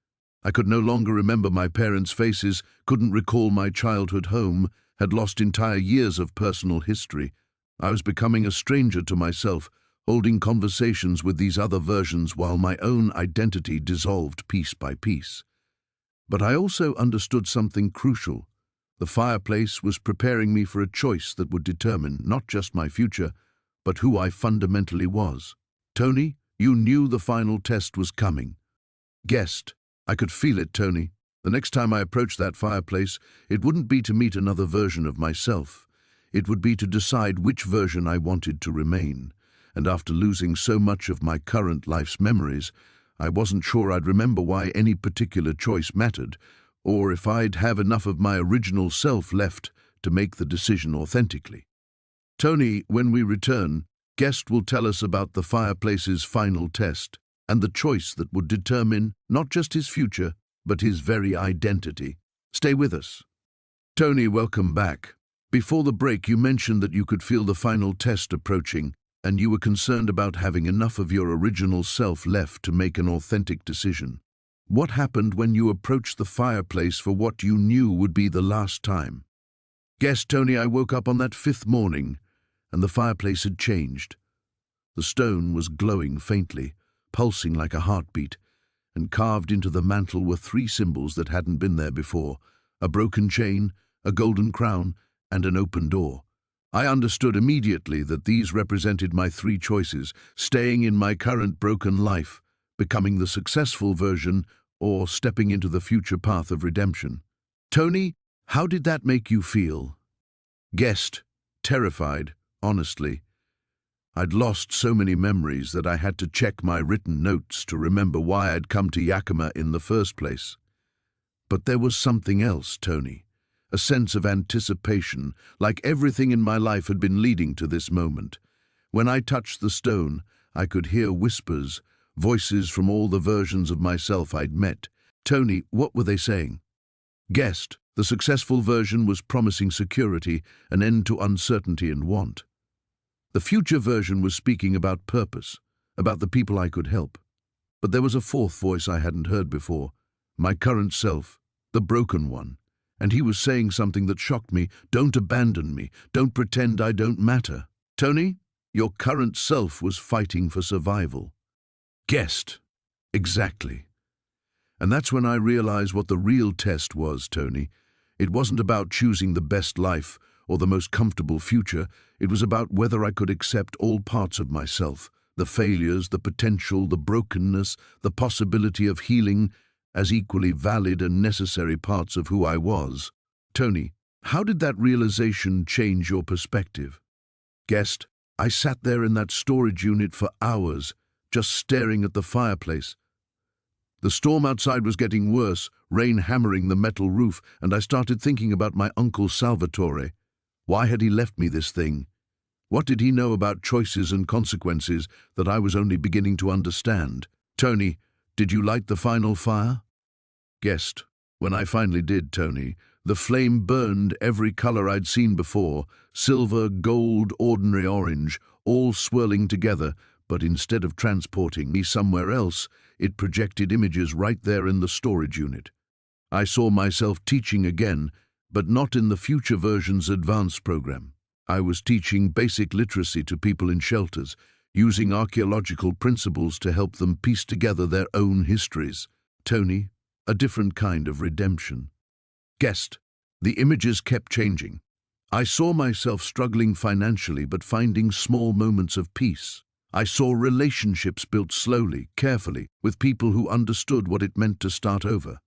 I could no longer remember my parents' faces, couldn't recall my childhood home, had lost entire years of personal history. I was becoming a stranger to myself, holding conversations with these other versions while my own identity dissolved piece by piece. But I also understood something crucial. The fireplace was preparing me for a choice that would determine not just my future, but who I fundamentally was. Tony, you knew the final test was coming. Guessed. I could feel it, Tony. The next time I approached that fireplace, it wouldn't be to meet another version of myself. It would be to decide which version I wanted to remain. And after losing so much of my current life's memories, I wasn't sure I'd remember why any particular choice mattered, or if I'd have enough of my original self left to make the decision authentically. Tony, when we return, Guest will tell us about the fireplace's final test and the choice that would determine not just his future, but his very identity. Stay with us. Tony, welcome back. Before the break, you mentioned that you could feel the final test approaching, and you were concerned about having enough of your original self left to make an authentic decision. What happened when you approached the fireplace for what you knew would be the last time? Guess, Tony, I woke up on that 5th morning, and the fireplace had changed. The stone was glowing faintly, pulsing like a heartbeat, and carved into the mantel were 3 symbols that hadn't been there before: a broken chain, a golden crown, and an open door. I understood immediately that these represented my 3 choices: staying in my current broken life, becoming the successful version, or stepping into the future path of redemption. Tony, how did that make you feel? Guest, terrified, honestly. I'd lost so many memories that I had to check my written notes to remember why I'd come to Yakima in the first place. But there was something else, Tony. A sense of anticipation, like everything in my life had been leading to this moment. When I touched the stone, I could hear whispers, voices from all the versions of myself I'd met. Tony, what were they saying? Guessed, the successful version was promising security, an end to uncertainty and want. The future version was speaking about purpose, about the people I could help. But there was a 4th voice I hadn't heard before, my current self, the broken one. And he was saying something that shocked me. Don't abandon me. Don't pretend I don't matter. Tony, your current self was fighting for survival. Guessed. Exactly. And that's when I realized what the real test was, Tony. It wasn't about choosing the best life or the most comfortable future. It was about whether I could accept all parts of myself, the failures, the potential, the brokenness, the possibility of healing, as equally valid and necessary parts of who I was. Tony, how did that realization change your perspective? Guest, I sat there in that storage unit for hours, just staring at the fireplace. The storm outside was getting worse, rain hammering the metal roof, and I started thinking about my uncle Salvatore. Why had he left me this thing? What did he know about choices and consequences that I was only beginning to understand? Tony, did you light the final fire? Guessed. When I finally did, Tony, the flame burned every color I'd seen before: silver, gold, ordinary orange, all swirling together, but instead of transporting me somewhere else, it projected images right there in the storage unit. I saw myself teaching again, but not in the future version's advanced program. I was teaching basic literacy to people in shelters, using archaeological principles to help them piece together their own histories. Tony, a different kind of redemption. Guessed. The images kept changing. I saw myself struggling financially but finding small moments of peace. I saw relationships built slowly, carefully, with people who understood what it meant to start over.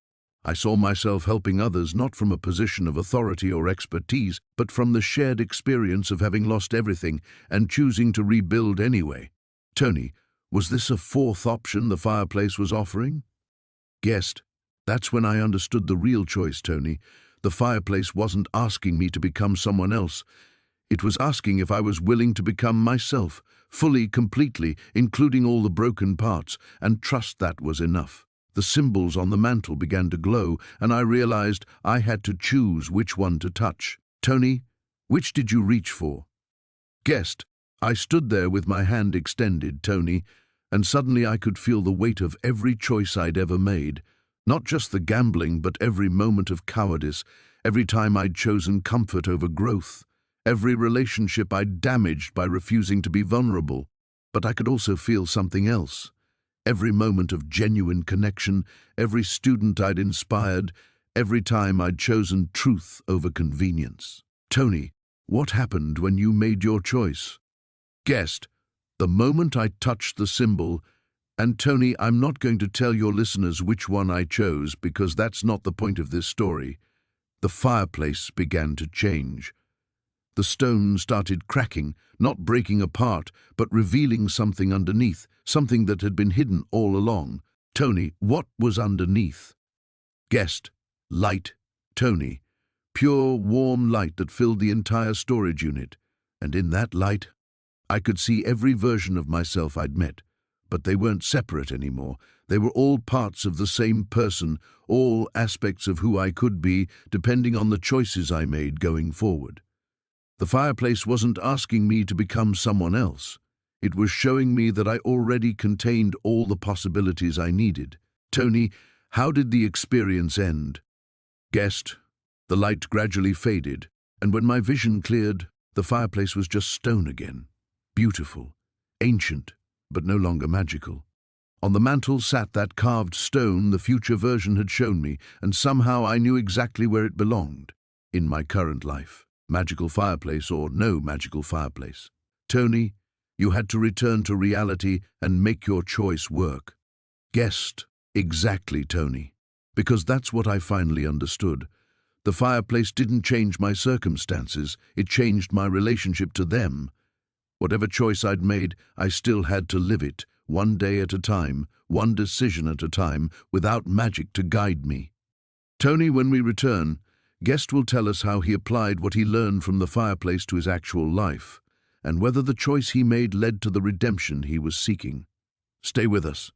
I saw myself helping others not from a position of authority or expertise, but from the shared experience of having lost everything and choosing to rebuild anyway. Tony, was this a 4th option the fireplace was offering? Guessed. That's when I understood the real choice, Tony. The fireplace wasn't asking me to become someone else. It was asking if I was willing to become myself, fully, completely, including all the broken parts, and trust that was enough. The symbols on the mantel began to glow, and I realized I had to choose which one to touch. Tony, which did you reach for? Guessed. I stood there with my hand extended, Tony, and suddenly I could feel the weight of every choice I'd ever made. Not just the gambling, but every moment of cowardice, every time I'd chosen comfort over growth, every relationship I'd damaged by refusing to be vulnerable. But I could also feel something else. Every moment of genuine connection, every student I'd inspired, every time I'd chosen truth over convenience. Tony, what happened when you made your choice? Guest, the moment I touched the symbol, and Tony, I'm not going to tell your listeners which one I chose because that's not the point of this story. The fireplace began to change. The stone started cracking, not breaking apart, but revealing something underneath, something that had been hidden all along. Tony, what was underneath? Guest, light. Tony, pure, warm light that filled the entire storage unit. And in that light, I could see every version of myself I'd met. But they weren't separate anymore. They were all parts of the same person, all aspects of who I could be, depending on the choices I made going forward. The fireplace wasn't asking me to become someone else. It was showing me that I already contained all the possibilities I needed. Tony, how did the experience end? Guest, the light gradually faded, and when my vision cleared, the fireplace was just stone again. Beautiful, ancient, but no longer magical. On the mantel sat that carved stone the future version had shown me, and somehow I knew exactly where it belonged. In my current life, magical fireplace or no magical fireplace. Tony, you had to return to reality and make your choice work. Guest, exactly, Tony. Because that's what I finally understood. The fireplace didn't change my circumstances, it changed my relationship to them. Whatever choice I'd made, I still had to live it, one day at a time, one decision at a time, without magic to guide me. Tony, when we return, Guest will tell us how he applied what he learned from the fireplace to his actual life, and whether the choice he made led to the redemption he was seeking. Stay with us.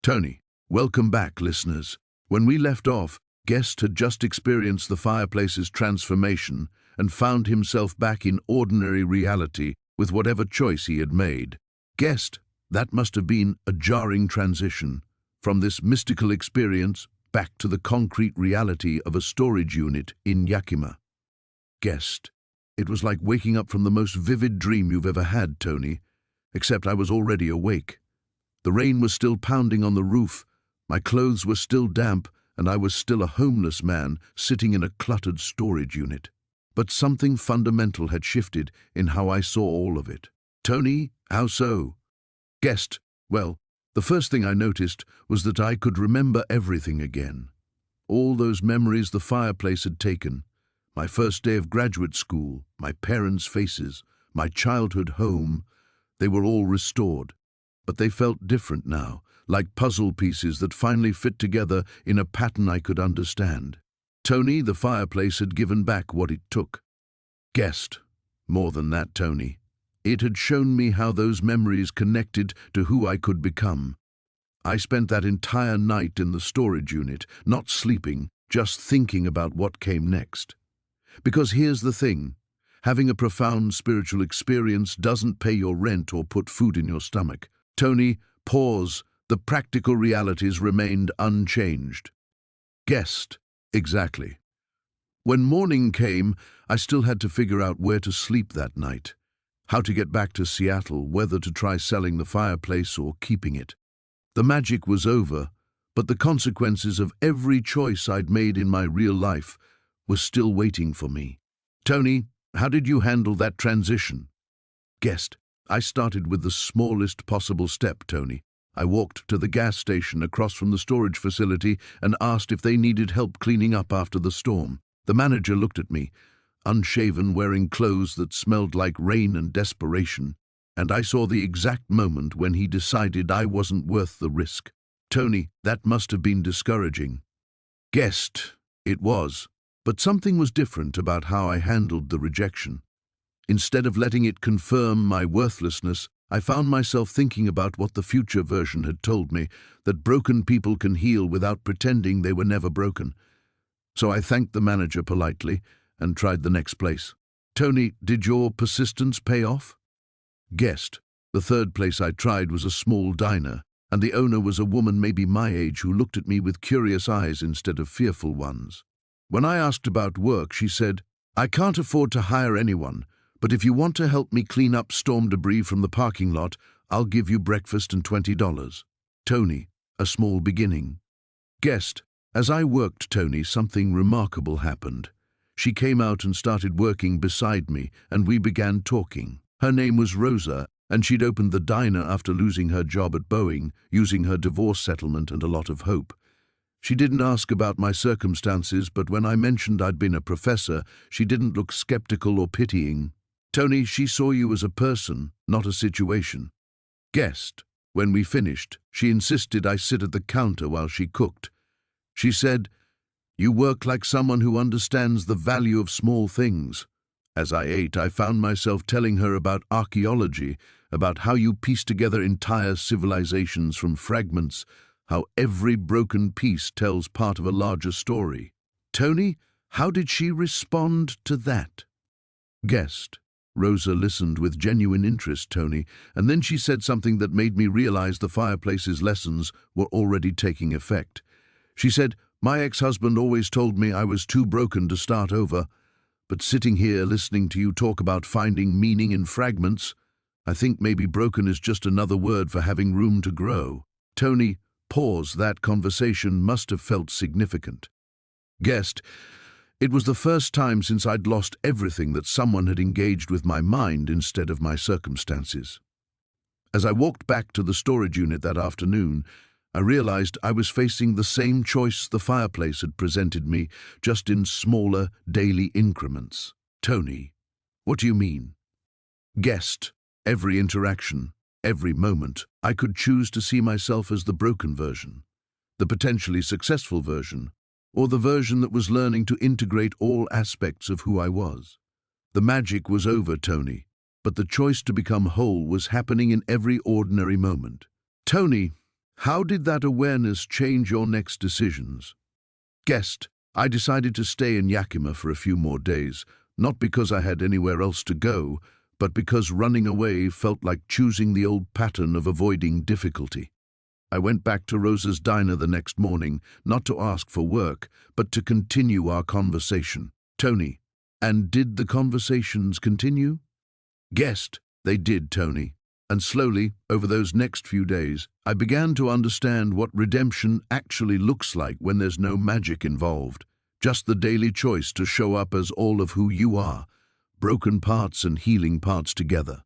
Tony, welcome back, listeners. When we left off, Guest had just experienced the fireplace's transformation and found himself back in ordinary reality with whatever choice he had made. Guest, that must have been a jarring transition from this mystical experience back to the concrete reality of a storage unit in Yakima. Guest, it was like waking up from the most vivid dream you've ever had, Tony, except I was already awake. The rain was still pounding on the roof, my clothes were still damp, and I was still a homeless man sitting in a cluttered storage unit. But something fundamental had shifted in how I saw all of it. Tony, how so? Guest, well, the first thing I noticed was that I could remember everything again. All those memories the fireplace had taken. My first day of graduate school, my parents' faces, my childhood home, they were all restored. But they felt different now, like puzzle pieces that finally fit together in a pattern I could understand. Tony, the fireplace had given back what it took. Guest, more than that, Tony. It had shown me how those memories connected to who I could become. I spent that entire night in the storage unit, not sleeping, just thinking about what came next. Because here's the thing, having a profound spiritual experience doesn't pay your rent or put food in your stomach. Tony, pause. The practical realities remained unchanged. Guest, exactly. When morning came, I still had to figure out where to sleep that night, how to get back to Seattle, whether to try selling the fireplace or keeping it. The magic was over, but the consequences of every choice I'd made in my real life were still waiting for me. Tony, how did you handle that transition? Guest, I started with the smallest possible step, Tony. I walked to the gas station across from the storage facility and asked if they needed help cleaning up after the storm. The manager looked at me, unshaven, wearing clothes that smelled like rain and desperation, and I saw the exact moment when he decided I wasn't worth the risk. Tony, that must have been discouraging. Guest, it was, but something was different about how I handled the rejection. Instead of letting it confirm my worthlessness, I found myself thinking about what the future version had told me, that broken people can heal without pretending they were never broken. So I thanked the manager politely and tried the next place. Tony, did your persistence pay off? Guest, the third place I tried was a small diner, and the owner was a woman maybe my age who looked at me with curious eyes instead of fearful ones. When I asked about work, she said, "I can't afford to hire anyone, but if you want to help me clean up storm debris from the parking lot, I'll give you breakfast and $20. Tony, a small beginning. Guest, as I worked Tony, something remarkable happened. She came out and started working beside me, and we began talking. Her name was Rosa, and she'd opened the diner after losing her job at Boeing, using her divorce settlement and a lot of hope. She didn't ask about my circumstances, but when I mentioned I'd been a professor, she didn't look skeptical or pitying. Tony, she saw you as a person, not a situation. Guest, when we finished, she insisted I sit at the counter while she cooked. She said, "You work like someone who understands the value of small things." As I ate, I found myself telling her about archaeology, about how you piece together entire civilizations from fragments, how every broken piece tells part of a larger story. Tony, how did she respond to that? Guest, Rosa listened with genuine interest, Tony, and then she said something that made me realize the Fireplace's lessons were already taking effect. She said, "My ex-husband always told me I was too broken to start over, but sitting here listening to you talk about finding meaning in fragments, I think maybe broken is just another word for having room to grow." Tony, pause. That conversation must have felt significant. Guest, it was the first time since I'd lost everything that someone had engaged with my mind instead of my circumstances. As I walked back to the storage unit that afternoon, I realized I was facing the same choice the Fireplace had presented me, just in smaller, daily increments. Tony, what do you mean? Guest, every interaction, every moment, I could choose to see myself as the broken version, the potentially successful version, or the version that was learning to integrate all aspects of who I was. The magic was over, Tony, but the choice to become whole was happening in every ordinary moment. Tony, how did that awareness change your next decisions? Guest, I decided to stay in Yakima for a few more days, not because I had anywhere else to go, but because running away felt like choosing the old pattern of avoiding difficulty. I went back to Rosa's diner the next morning, not to ask for work, but to continue our conversation. Tony, and did the conversations continue? Guest, they did, Tony. And slowly, over those next few days, I began to understand what redemption actually looks like when there's no magic involved, just the daily choice to show up as all of who you are, broken parts and healing parts together.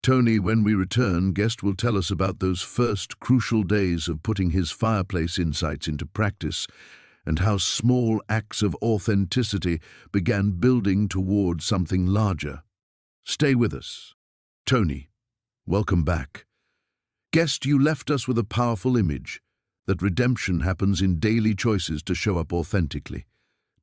Tony, when we return, Guest will tell us about those first crucial days of putting his Fireplace insights into practice and how small acts of authenticity began building toward something larger. Stay with us. Tony, welcome back. Guest, you left us with a powerful image, that redemption happens in daily choices to show up authentically.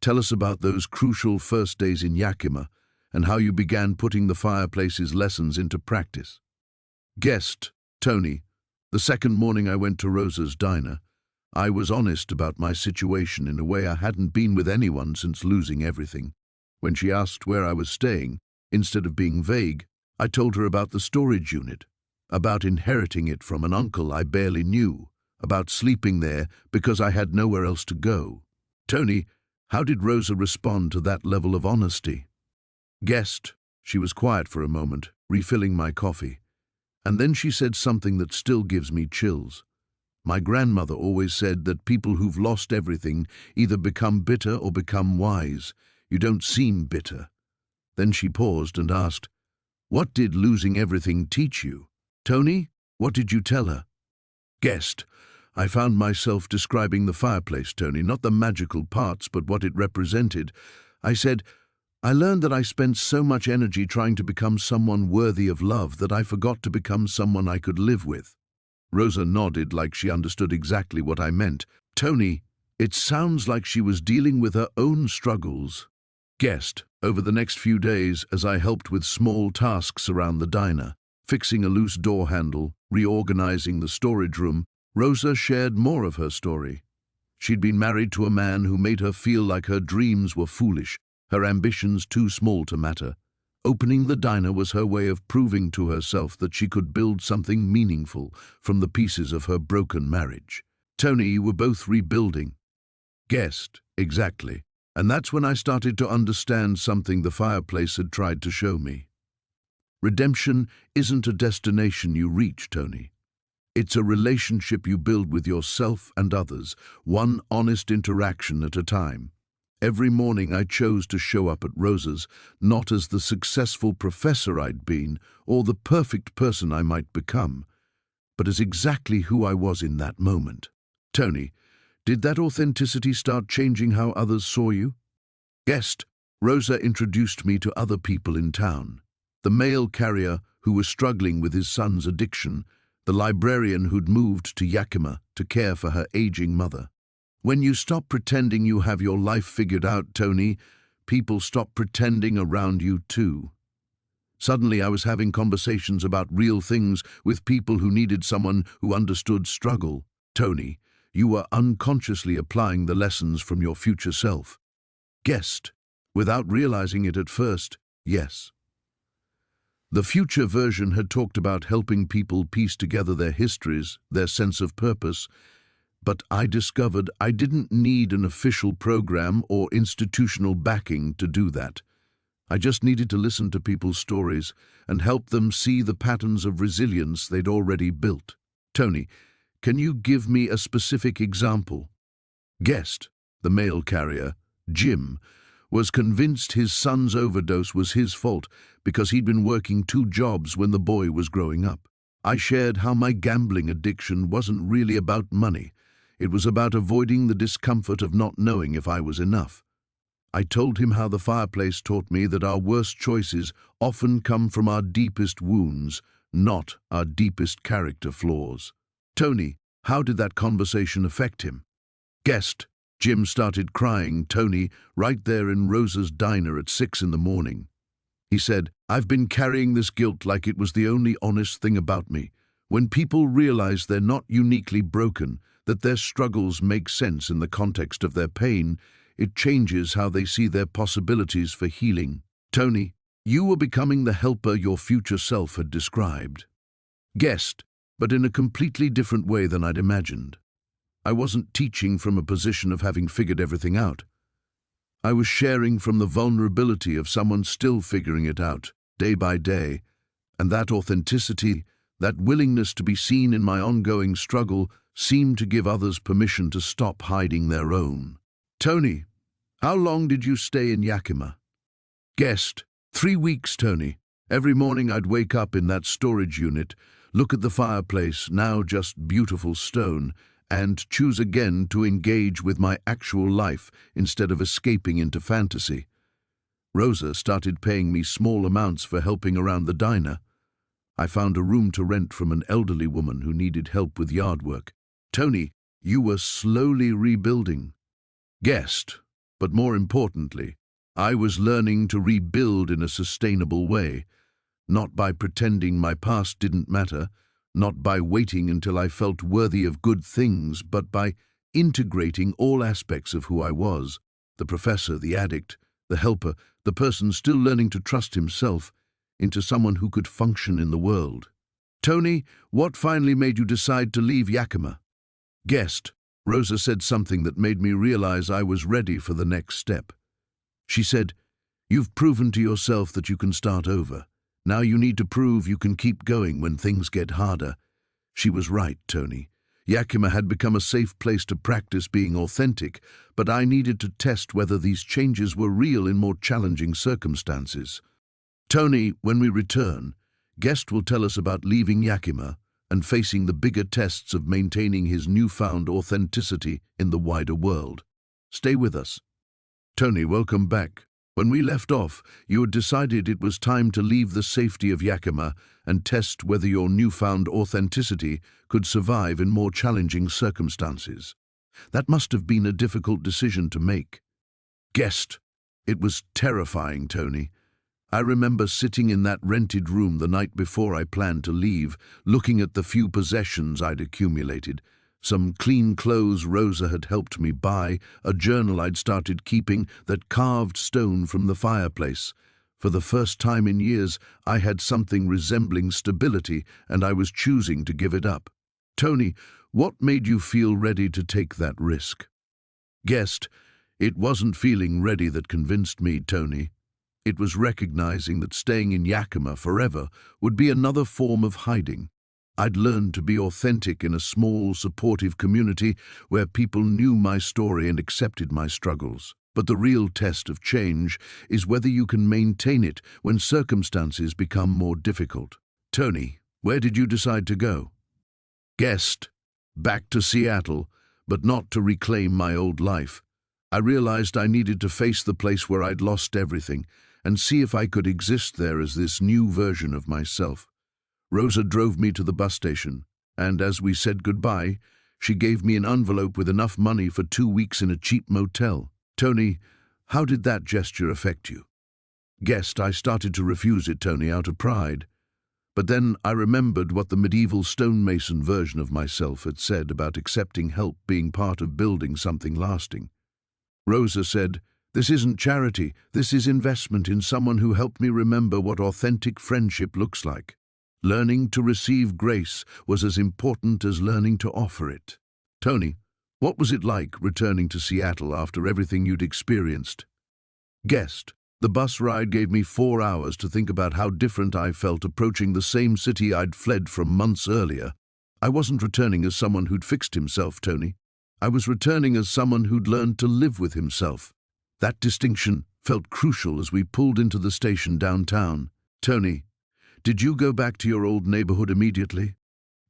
Tell us about those crucial first days in Yakima and how you began putting the Fireplace's lessons into practice. Guest, Tony, the second morning I went to Rosa's diner, I was honest about my situation in a way I hadn't been with anyone since losing everything. When she asked where I was staying, instead of being vague, I told her about the storage unit, about inheriting it from an uncle I barely knew, about sleeping there because I had nowhere else to go. Tony, how did Rosa respond to that level of honesty? Guest, she was quiet for a moment, refilling my coffee, and then she said something that still gives me chills. My grandmother always said that people who've lost everything either become bitter or become wise. You don't seem bitter. Then she paused and asked, "What did losing everything teach you?" Tony, what did you tell her? Guest, I found myself describing the Fireplace, Tony, not the magical parts, but what it represented. I said, I learned that I spent so much energy trying to become someone worthy of love that I forgot to become someone I could live with. Rosa nodded like she understood exactly what I meant. Tony, it sounds like she was dealing with her own struggles. Guest, over the next few days, as I helped with small tasks around the diner, fixing a loose door handle, reorganizing the storage room, Rosa shared more of her story. She'd been married to a man who made her feel like her dreams were foolish, her ambitions too small to matter. Opening the diner was her way of proving to herself that she could build something meaningful from the pieces of her broken marriage. Tony, you were both rebuilding. Guessed, exactly. And that's when I started to understand something the fireplace had tried to show me. Redemption isn't a destination you reach, Tony. It's a relationship you build with yourself and others, one honest interaction at a time. Every morning I chose to show up at Rosa's, not as the successful professor I'd been or the perfect person I might become, but as exactly who I was in that moment. Tony, did that authenticity start changing how others saw you? Guest, Rosa introduced me to other people in town. The mail carrier who was struggling with his son's addiction, the librarian who'd moved to Yakima to care for her aging mother. When you stop pretending you have your life figured out, Tony, people stop pretending around you too. Suddenly I was having conversations about real things with people who needed someone who understood struggle. Tony, you were unconsciously applying the lessons from your future self. Guessed, without realizing it at first, yes. The future version had talked about helping people piece together their histories, their sense of purpose, but I discovered I didn't need an official program or institutional backing to do that. I just needed to listen to people's stories and help them see the patterns of resilience they'd already built. Tony, can you give me a specific example? Guest, the mail carrier, Jim, was convinced his son's overdose was his fault because he'd been working 2 jobs when the boy was growing up. I shared how my gambling addiction wasn't really about money. It was about avoiding the discomfort of not knowing if I was enough. I told him how the fireplace taught me that our worst choices often come from our deepest wounds, not our deepest character flaws. Tony, how did that conversation affect him? Guest, Jim started crying, Tony, right there in Rosa's diner at 6 in the morning. He said, I've been carrying this guilt like it was the only honest thing about me. When people realize they're not uniquely broken, that their struggles make sense in the context of their pain, it changes how they see their possibilities for healing. Tony, you were becoming the helper your future self had described. Guest, but in a completely different way than I'd imagined. I wasn't teaching from a position of having figured everything out. I was sharing from the vulnerability of someone still figuring it out, day by day, and that authenticity, that willingness to be seen in my ongoing struggle, seemed to give others permission to stop hiding their own. Tony, how long did you stay in Yakima? Guest, 3 weeks, Tony. Every morning I'd wake up in that storage unit, look at the fireplace, now just beautiful stone, and choose again to engage with my actual life instead of escaping into fantasy. Rosa started paying me small amounts for helping around the diner. I found a room to rent from an elderly woman who needed help with yard work. Tony, you were slowly rebuilding. Guest, but more importantly, I was learning to rebuild in a sustainable way, not by pretending my past didn't matter, not by waiting until I felt worthy of good things, but by integrating all aspects of who I was, the professor, the addict, the helper, the person still learning to trust himself, into someone who could function in the world. Tony, what finally made you decide to leave Yakima? Guest, Rosa said something that made me realize I was ready for the next step. She said, you've proven to yourself that you can start over. Now you need to prove you can keep going when things get harder. She was right, Tony. Yakima had become a safe place to practice being authentic, but I needed to test whether these changes were real in more challenging circumstances. Tony, when we return, Guest will tell us about leaving Yakima and facing the bigger tests of maintaining his newfound authenticity in the wider world. Stay with us. Tony, welcome back. When we left off, you had decided it was time to leave the safety of Yakima and test whether your newfound authenticity could survive in more challenging circumstances. That must have been a difficult decision to make. Guest, it was terrifying, Tony. I remember sitting in that rented room the night before I planned to leave, looking at the few possessions I'd accumulated. Some clean clothes Rosa had helped me buy, a journal I'd started keeping, that carved stone from the fireplace. For the first time in years, I had something resembling stability, and I was choosing to give it up. Tony, what made you feel ready to take that risk? Guest, it wasn't feeling ready that convinced me, Tony. It was recognizing that staying in Yakima forever would be another form of hiding. I'd learned to be authentic in a small, supportive community where people knew my story and accepted my struggles. But the real test of change is whether you can maintain it when circumstances become more difficult. Tony, where did you decide to go? Guest, back to Seattle, but not to reclaim my old life. I realized I needed to face the place where I'd lost everything and see if I could exist there as this new version of myself. Rosa drove me to the bus station, and as we said goodbye, she gave me an envelope with enough money for 2 weeks in a cheap motel. Tony, how did that gesture affect you? Guest, I started to refuse it, Tony, out of pride. But then I remembered what the medieval stonemason version of myself had said about accepting help being part of building something lasting. Rosa said, "This isn't charity, this is investment in someone who helped me remember what authentic friendship looks like. Learning to receive grace was as important as learning to offer it." Tony, what was it like returning to Seattle after everything you'd experienced? Guest, the bus ride gave me 4 hours to think about how different I felt approaching the same city I'd fled from months earlier. I wasn't returning as someone who'd fixed himself, Tony. I was returning as someone who'd learned to live with himself. That distinction felt crucial as we pulled into the station downtown. Tony, did you go back to your old neighborhood immediately?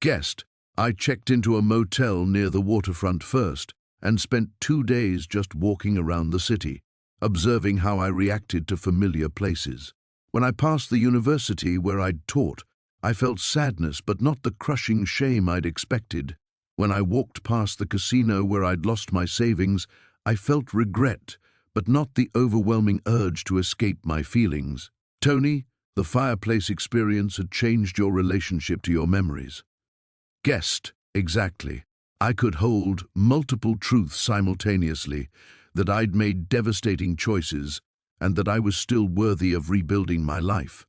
Guest, I checked into a motel near the waterfront first and spent 2 days just walking around the city, observing how I reacted to familiar places. When I passed the university where I'd taught, I felt sadness but not the crushing shame I'd expected. When I walked past the casino where I'd lost my savings, I felt regret, but not the overwhelming urge to escape my feelings. Tony, the Fireplace experience had changed your relationship to your memories. Guest, exactly. I could hold multiple truths simultaneously, that I'd made devastating choices, and that I was still worthy of rebuilding my life.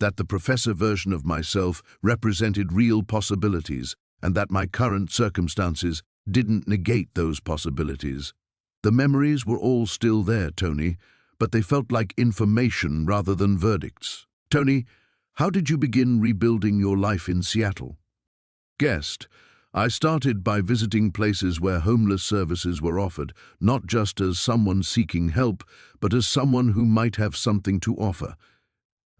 That the professor version of myself represented real possibilities, and that my current circumstances didn't negate those possibilities. The memories were all still there, Tony, but they felt like information rather than verdicts. Tony, how did you begin rebuilding your life in Seattle? Guest, I started by visiting places where homeless services were offered, not just as someone seeking help, but as someone who might have something to offer.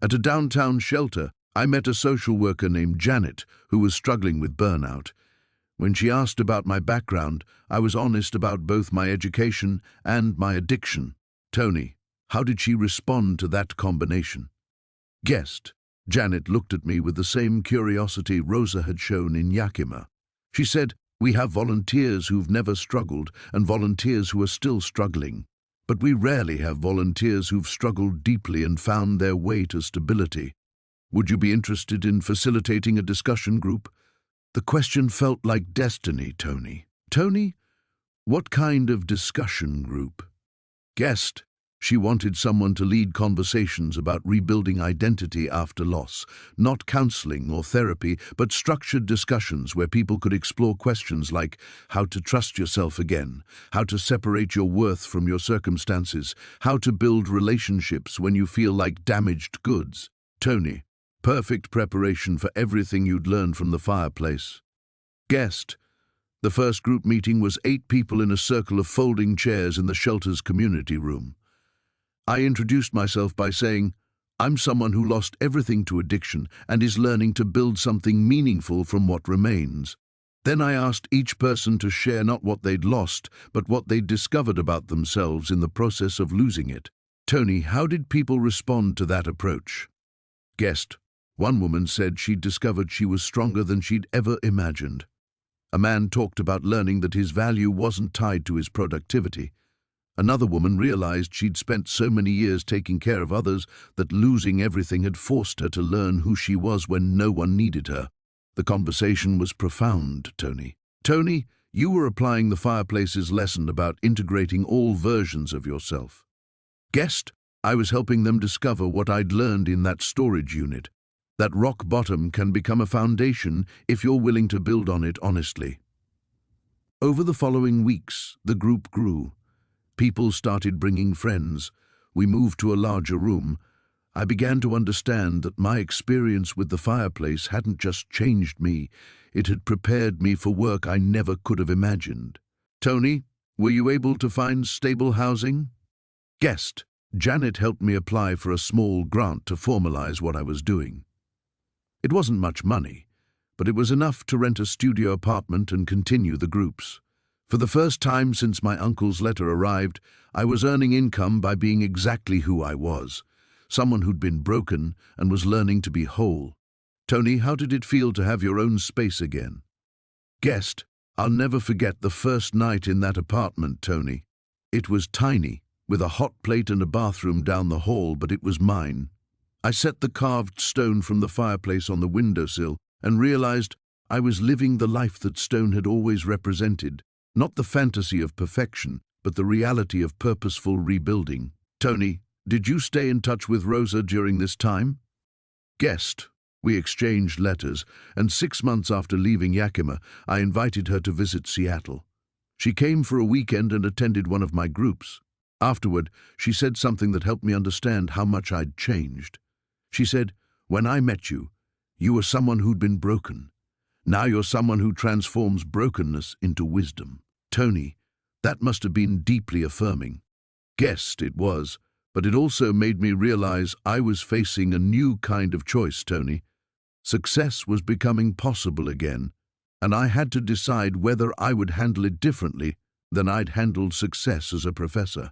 At a downtown shelter, I met a social worker named Janet, who was struggling with burnout. When she asked about my background, I was honest about both my education and my addiction. Tony, how did she respond to that combination? Guest, Janet looked at me with the same curiosity Rosa had shown in Yakima. She said, "We have volunteers who've never struggled and volunteers who are still struggling. But we rarely have volunteers who've struggled deeply and found their way to stability. Would you be interested in facilitating a discussion group?" The question felt like destiny, Tony. Tony, what kind of discussion group? Guest, she wanted someone to lead conversations about rebuilding identity after loss, not counseling or therapy, but structured discussions where people could explore questions like how to trust yourself again, how to separate your worth from your circumstances, how to build relationships when you feel like damaged goods. Tony, perfect preparation for everything you'd learned from the Fireplace. Guest, the first group meeting was 8 people in a circle of folding chairs in the shelter's community room. I introduced myself by saying, "I'm someone who lost everything to addiction and is learning to build something meaningful from what remains." Then I asked each person to share not what they'd lost, but what they'd discovered about themselves in the process of losing it. Tony, how did people respond to that approach? Guest, one woman said she'd discovered she was stronger than she'd ever imagined. A man talked about learning that his value wasn't tied to his productivity. Another woman realized she'd spent so many years taking care of others that losing everything had forced her to learn who she was when no one needed her. The conversation was profound, Tony. Tony, you were applying the Fireplace's lesson about integrating all versions of yourself. Guest, I was helping them discover what I'd learned in that storage unit. That rock bottom can become a foundation if you're willing to build on it honestly. Over the following weeks, the group grew. People started bringing friends. We moved to a larger room. I began to understand that my experience with the fireplace hadn't just changed me, it had prepared me for work I never could have imagined. Tony, were you able to find stable housing? Guest, Janet helped me apply for a small grant to formalize what I was doing. It wasn't much money, but it was enough to rent a studio apartment and continue the groups. For the first time since my uncle's letter arrived, I was earning income by being exactly who I was, someone who'd been broken and was learning to be whole. Tony, how did it feel to have your own space again? Guest, I'll never forget the first night in that apartment, Tony. It was tiny, with a hot plate and a bathroom down the hall, but it was mine. I set the carved stone from the fireplace on the windowsill and realized I was living the life that stone had always represented, not the fantasy of perfection, but the reality of purposeful rebuilding. Tony, did you stay in touch with Rosa during this time? Guest, we exchanged letters, and 6 months after leaving Yakima, I invited her to visit Seattle. She came for a weekend and attended one of my groups. Afterward, she said something that helped me understand how much I'd changed. She said, "When I met you, you were someone who'd been broken. Now you're someone who transforms brokenness into wisdom." Tony, that must have been deeply affirming. Guessed it was, but it also made me realize I was facing a new kind of choice, Tony. Success was becoming possible again, and I had to decide whether I would handle it differently than I'd handled success as a professor.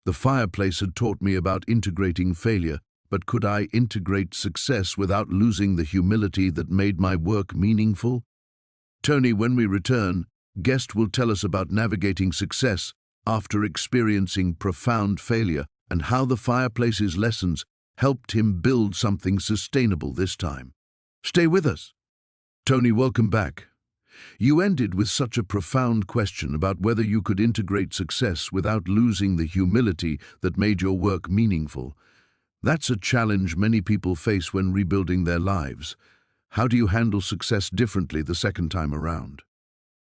The fireplace had taught me about integrating failure, but could I integrate success without losing the humility that made my work meaningful? Tony, when we return, Guest will tell us about navigating success after experiencing profound failure and how the fireplace's lessons helped him build something sustainable this time. Stay with us. Tony, welcome back. You ended with such a profound question about whether you could integrate success without losing the humility that made your work meaningful. That's a challenge many people face when rebuilding their lives. How do you handle success differently the second time around?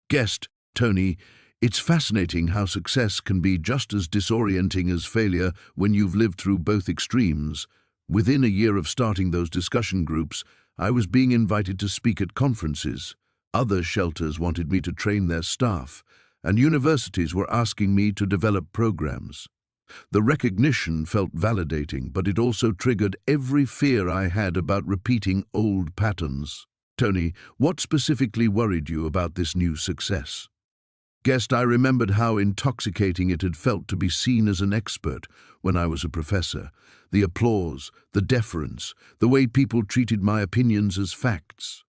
Guest, Tony, it's fascinating how success can be just as disorienting as failure when you've lived through both extremes. Within a year of starting those discussion groups, I was being invited to speak at conferences. Other shelters wanted me to train their staff, and universities were asking me to develop programs. The recognition felt validating, but it also triggered every fear I had about repeating old patterns. Tony, what specifically worried you about this new success? Guest, I remembered how intoxicating it had felt to be seen as an expert when I was a professor. The applause, the deference, the way people treated my opinions as facts.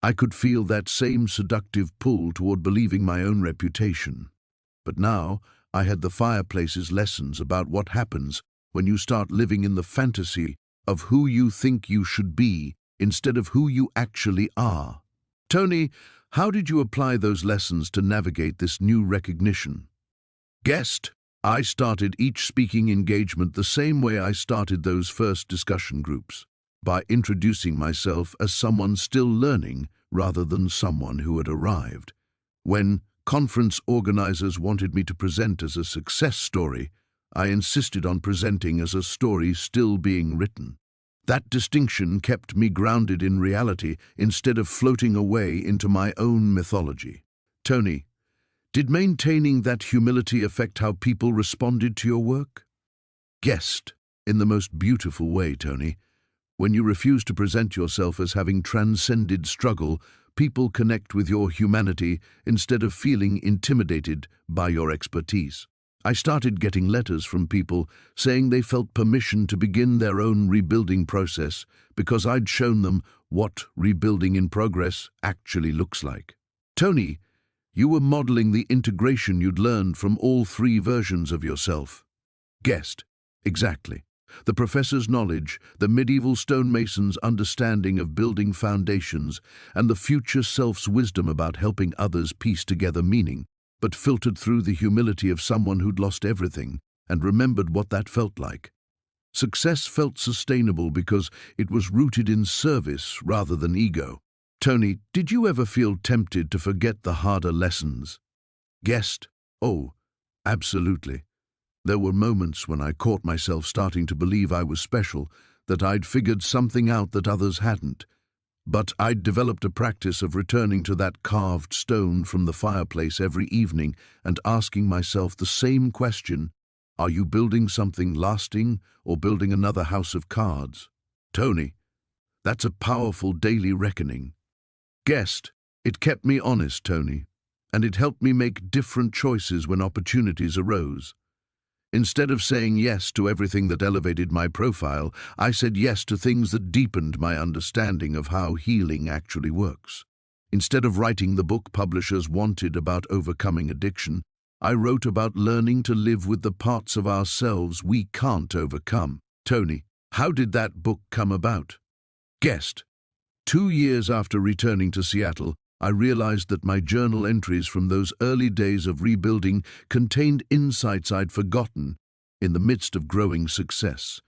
I could feel that same seductive pull toward believing my own reputation. But now, I had the fireplace's lessons about what happens when you start living in the fantasy of who you think you should be instead of who you actually are. Tony, how did you apply those lessons to navigate this new recognition? Guest, I started each speaking engagement the same way I started those first discussion groups, by introducing myself as someone still learning rather than someone who had arrived. When conference organizers wanted me to present as a success story, I insisted on presenting as a story still being written. That distinction kept me grounded in reality instead of floating away into my own mythology. Tony, did maintaining that humility affect how people responded to your work? Guest, in the most beautiful way, Tony. When you refuse to present yourself as having transcended struggle, people connect with your humanity instead of feeling intimidated by your expertise. I started getting letters from people saying they felt permission to begin their own rebuilding process because I'd shown them what rebuilding in progress actually looks like. Tony, you were modeling the integration you'd learned from all 3 versions of yourself. Guest, exactly. The professor's knowledge, the medieval stonemason's understanding of building foundations, and the future self's wisdom about helping others piece together meaning, but filtered through the humility of someone who'd lost everything and remembered what that felt like. Success felt sustainable because it was rooted in service rather than ego. Tony, did you ever feel tempted to forget the harder lessons? Guest, oh, absolutely. There were moments when I caught myself starting to believe I was special, that I'd figured something out that others hadn't. But I'd developed a practice of returning to that carved stone from the fireplace every evening and asking myself the same question: are you building something lasting or building another house of cards? Tony, that's a powerful daily reckoning. Guest, it kept me honest, Tony, and it helped me make different choices when opportunities arose. Instead of saying yes to everything that elevated my profile, I said yes to things that deepened my understanding of how healing actually works. Instead of writing the book publishers wanted about overcoming addiction, I wrote about learning to live with the parts of ourselves we can't overcome. Tony, how did that book come about? Guest, 2 years after returning to Seattle, I realized that my journal entries from those early days of rebuilding contained insights I'd forgotten in the midst of growing success.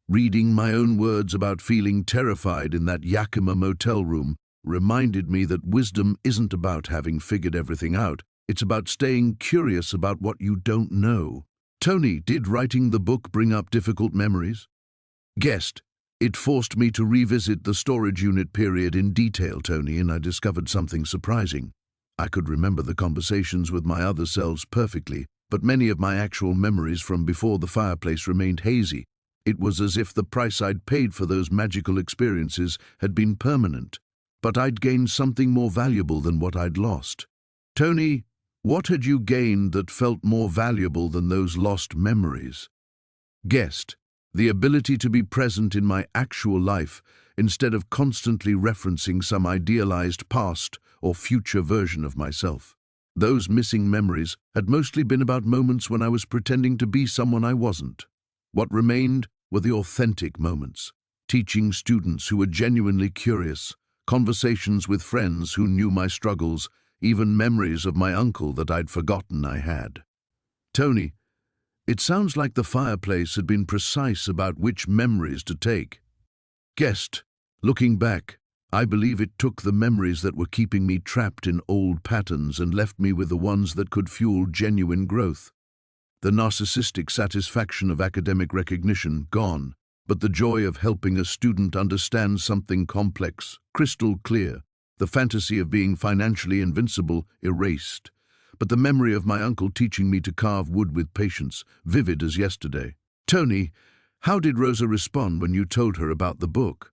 Reading my own words about feeling terrified in that Yakima motel room reminded me that wisdom isn't about having figured everything out. It's about staying curious about what you don't know. Tony, did writing the book bring up difficult memories? Guest, it forced me to revisit the storage unit period in detail, Tony, and I discovered something surprising. I could remember the conversations with my other selves perfectly, but many of my actual memories from before the fireplace remained hazy. It was as if the price I'd paid for those magical experiences had been permanent, but I'd gained something more valuable than what I'd lost. Tony, what had you gained that felt more valuable than those lost memories? Guest, the ability to be present in my actual life instead of constantly referencing some idealized past or future version of myself. Those missing memories had mostly been about moments when I was pretending to be someone I wasn't. What remained were the authentic moments, teaching students who were genuinely curious, conversations with friends who knew my struggles, even memories of my uncle that I'd forgotten I had. Tony, it sounds like the fireplace had been precise about which memories to take. Guest, looking back, I believe it took the memories that were keeping me trapped in old patterns and left me with the ones that could fuel genuine growth. The narcissistic satisfaction of academic recognition gone, but the joy of helping a student understand something complex, crystal clear, the fantasy of being financially invincible erased. But the memory of my uncle teaching me to carve wood with patience, vivid as yesterday. Tony, how did Rosa respond when you told her about the book?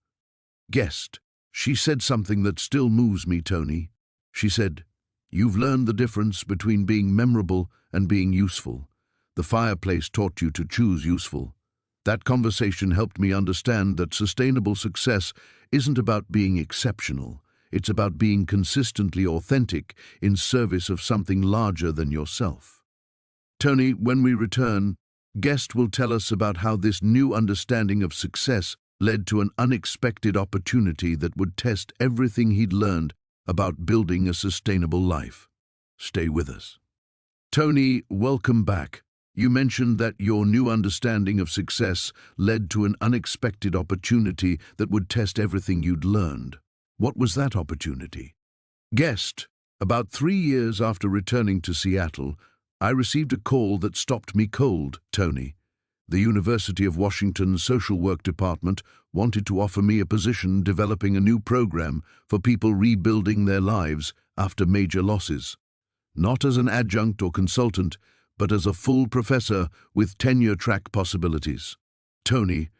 Guest, she said something that still moves me, Tony. She said, "You've learned the difference between being memorable and being useful. The fireplace taught you to choose useful." That conversation helped me understand that sustainable success isn't about being exceptional. It's about being consistently authentic in service of something larger than yourself. Tony, when we return, Guest will tell us about how this new understanding of success led to an unexpected opportunity that would test everything he'd learned about building a sustainable life. Stay with us. Tony, welcome back. You mentioned that your new understanding of success led to an unexpected opportunity that would test everything you'd learned. What was that opportunity? Guest, about 3 years after returning to Seattle, I received a call that stopped me cold, Tony. The University of Washington's social work department wanted to offer me a position developing a new program for people rebuilding their lives after major losses. Not as an adjunct or consultant, but as a full professor with tenure-track possibilities. Tony,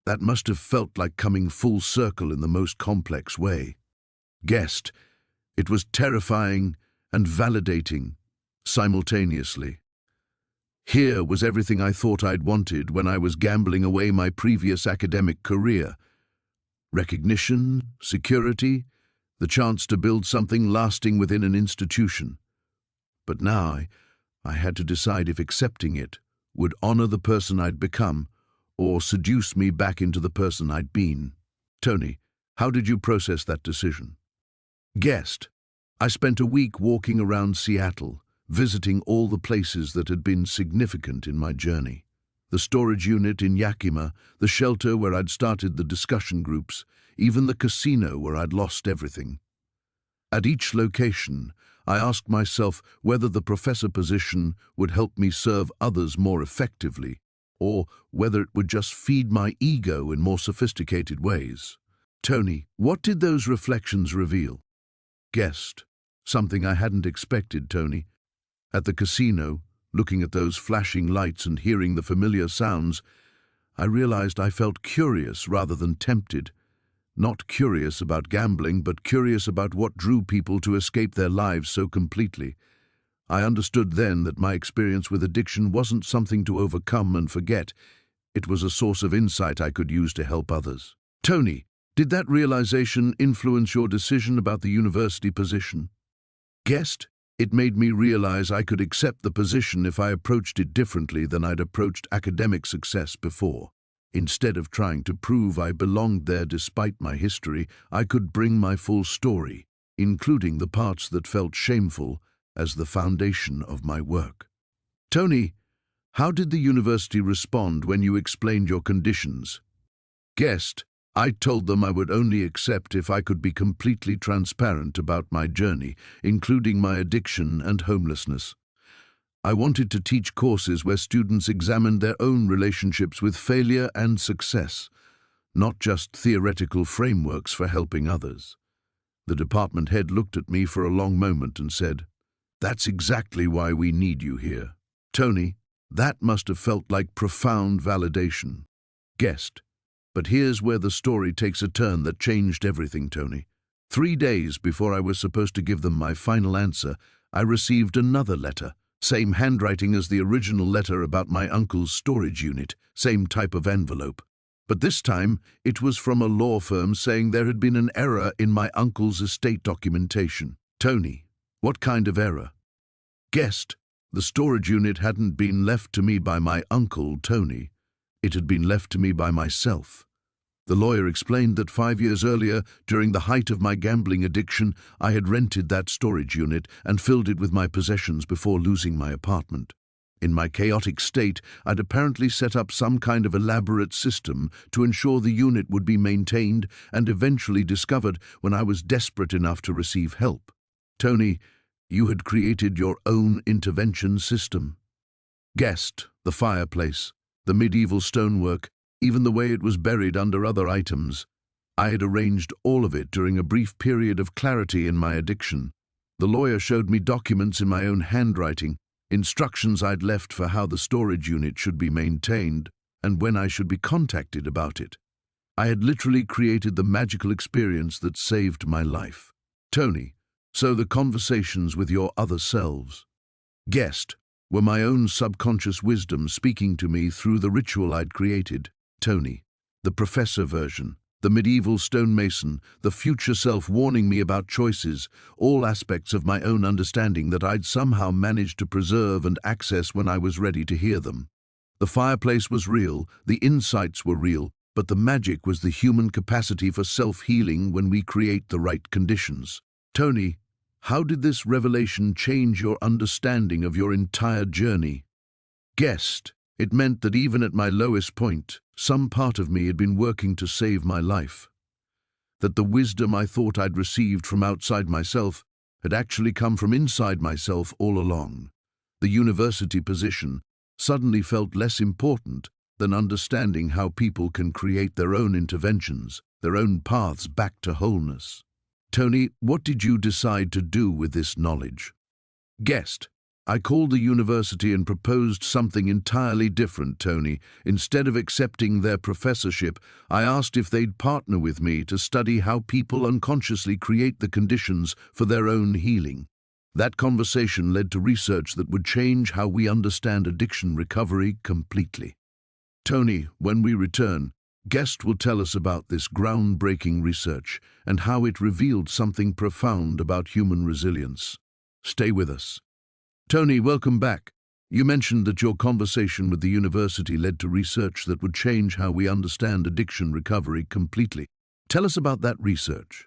that must have felt like coming full circle in the most complex way. Guest, it was terrifying and validating simultaneously. Here was everything I thought I'd wanted when I was gambling away my previous academic career. Recognition, security, the chance to build something lasting within an institution. But now I had to decide if accepting it would honor the person I'd become or seduce me back into the person I'd been. Tony, how did you process that decision? Guest, I spent a week walking around Seattle, visiting all the places that had been significant in my journey. The storage unit in Yakima, the shelter where I'd started the discussion groups, even the casino where I'd lost everything. At each location, I asked myself whether the professor position would help me serve others more effectively, or whether it would just feed my ego in more sophisticated ways. Tony, what did those reflections reveal? Guessed. Something I hadn't expected, Tony. At the casino, looking at those flashing lights and hearing the familiar sounds, I realized I felt curious rather than tempted. Not curious about gambling, but curious about what drew people to escape their lives so completely. I understood then that my experience with addiction wasn't something to overcome and forget. It was a source of insight I could use to help others. Tony, did that realization influence your decision about the university position? Guessed. It made me realize I could accept the position if I approached it differently than I'd approached academic success before. Instead of trying to prove I belonged there despite my history, I could bring my full story, including the parts that felt shameful, as the foundation of my work. Tony, how did the university respond when you explained your conditions? Guessed. I told them I would only accept if I could be completely transparent about my journey, including my addiction and homelessness. I wanted to teach courses where students examined their own relationships with failure and success, not just theoretical frameworks for helping others. The department head looked at me for a long moment and said, "That's exactly why we need you here." Tony, that must have felt like profound validation. Guessed. But here's where the story takes a turn that changed everything, Tony. 3 days before I was supposed to give them my final answer, I received another letter. Same handwriting as the original letter about my uncle's storage unit, same type of envelope. But this time, it was from a law firm saying there had been an error in my uncle's estate documentation. Tony, what kind of error? Guessed. The storage unit hadn't been left to me by my uncle, Tony. It had been left to me by myself. The lawyer explained that 5 years earlier, during the height of my gambling addiction, I had rented that storage unit and filled it with my possessions before losing my apartment. In my chaotic state, I'd apparently set up some kind of elaborate system to ensure the unit would be maintained and eventually discovered when I was desperate enough to receive help. Tony, you had created your own intervention system. Guessed. The fireplace, the medieval stonework, even the way it was buried under other items. I had arranged all of it during a brief period of clarity in my addiction. The lawyer showed me documents in my own handwriting, instructions I'd left for how the storage unit should be maintained and when I should be contacted about it. I had literally created the magical experience that saved my life. Tony, so the conversations with your other selves. Guessed. Were my own subconscious wisdom speaking to me through the ritual I'd created. Tony, the professor version, the medieval stonemason, the future self warning me about choices, all aspects of my own understanding that I'd somehow managed to preserve and access when I was ready to hear them. The fireplace was real, the insights were real, but the magic was the human capacity for self-healing when we create the right conditions. Tony, how did this revelation change your understanding of your entire journey? Guessed. It meant that even at my lowest point, some part of me had been working to save my life. That the wisdom I thought I'd received from outside myself had actually come from inside myself all along. The university position suddenly felt less important than understanding how people can create their own interventions, their own paths back to wholeness. Tony, what did you decide to do with this knowledge? Guessed. I called the university and proposed something entirely different, Tony. Instead of accepting their professorship, I asked if they'd partner with me to study how people unconsciously create the conditions for their own healing. That conversation led to research that would change how we understand addiction recovery completely. Tony, when we return, Guest will tell us about this groundbreaking research and how it revealed something profound about human resilience. Stay with us. Tony, welcome back. You mentioned that your conversation with the university led to research that would change how we understand addiction recovery completely. Tell us about that research.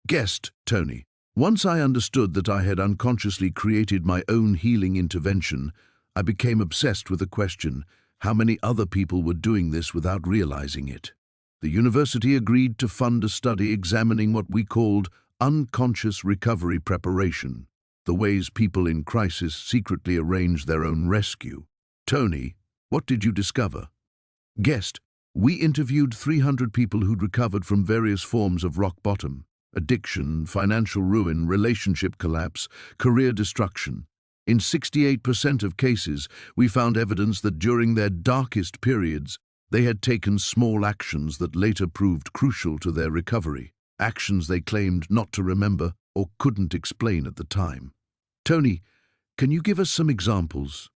Guest, Tony. Once I understood that I had unconsciously created my own healing intervention, I became obsessed with the question, how many other people were doing this without realizing it. The university agreed to fund a study examining what we called unconscious recovery preparation, the ways people in crisis secretly arrange their own rescue. Tony, what did you discover? Guest, we interviewed 300 people who'd recovered from various forms of rock bottom, addiction, financial ruin, relationship collapse, career destruction. In 68% of cases, we found evidence that during their darkest periods, they had taken small actions that later proved crucial to their recovery, actions they claimed not to remember or couldn't explain at the time. Tony, can you give us some examples?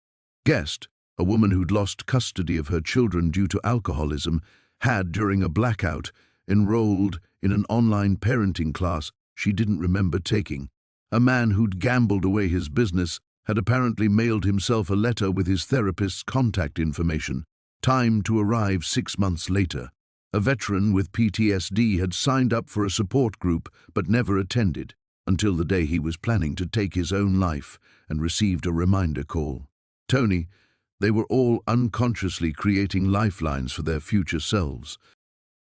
Guest, a woman who'd lost custody of her children due to alcoholism, had, during a blackout, enrolled in an online parenting class she didn't remember taking. A man who'd gambled away his business had apparently mailed himself a letter with his therapist's contact information, time to arrive 6 months later. A veteran with PTSD had signed up for a support group but never attended until the day he was planning to take his own life and received a reminder call. Tony, they were all unconsciously creating lifelines for their future selves.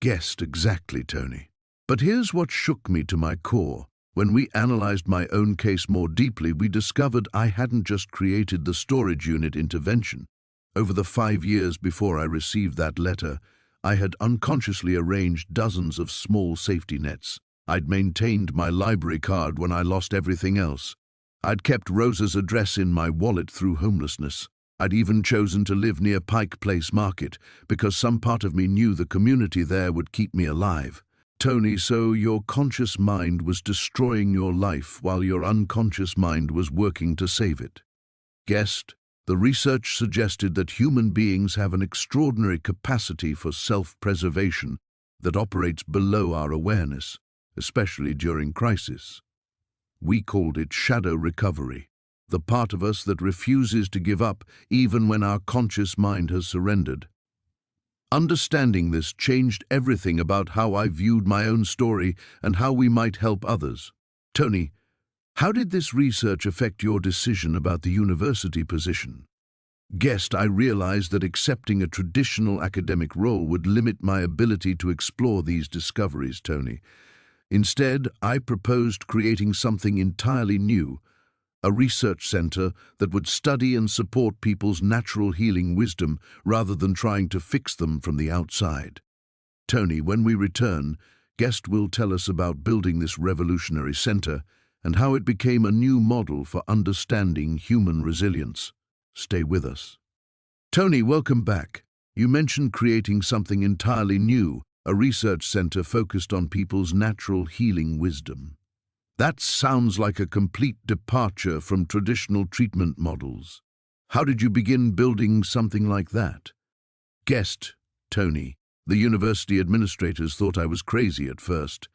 Guessed exactly, Tony. But here's what shook me to my core. When we analyzed my own case more deeply, we discovered I hadn't just created the storage unit intervention. Over the 5 years before I received that letter, I had unconsciously arranged dozens of small safety nets. I'd maintained my library card when I lost everything else. I'd kept Rosa's address in my wallet through homelessness. I'd even chosen to live near Fireplace Market because some part of me knew the community there would keep me alive. Tony, so your conscious mind was destroying your life while your unconscious mind was working to save it. Guest, the research suggested that human beings have an extraordinary capacity for self-preservation that operates below our awareness, especially during crisis. We called it shadow recovery, the part of us that refuses to give up even when our conscious mind has surrendered. Understanding this changed everything about how I viewed my own story and how we might help others. Tony, how did this research affect your decision about the university position? Guest, I realized that accepting a traditional academic role would limit my ability to explore these discoveries, Tony. Instead, I proposed creating something entirely new, a research center that would study and support people's natural healing wisdom rather than trying to fix them from the outside. Tony, when we return, Guest will tell us about building this revolutionary center and how it became a new model for understanding human resilience. Stay with us. Tony, welcome back. You mentioned creating something entirely new, a research center focused on people's natural healing wisdom. That sounds like a complete departure from traditional treatment models. How did you begin building something like that? Guest, Tony. The university administrators thought I was crazy at first.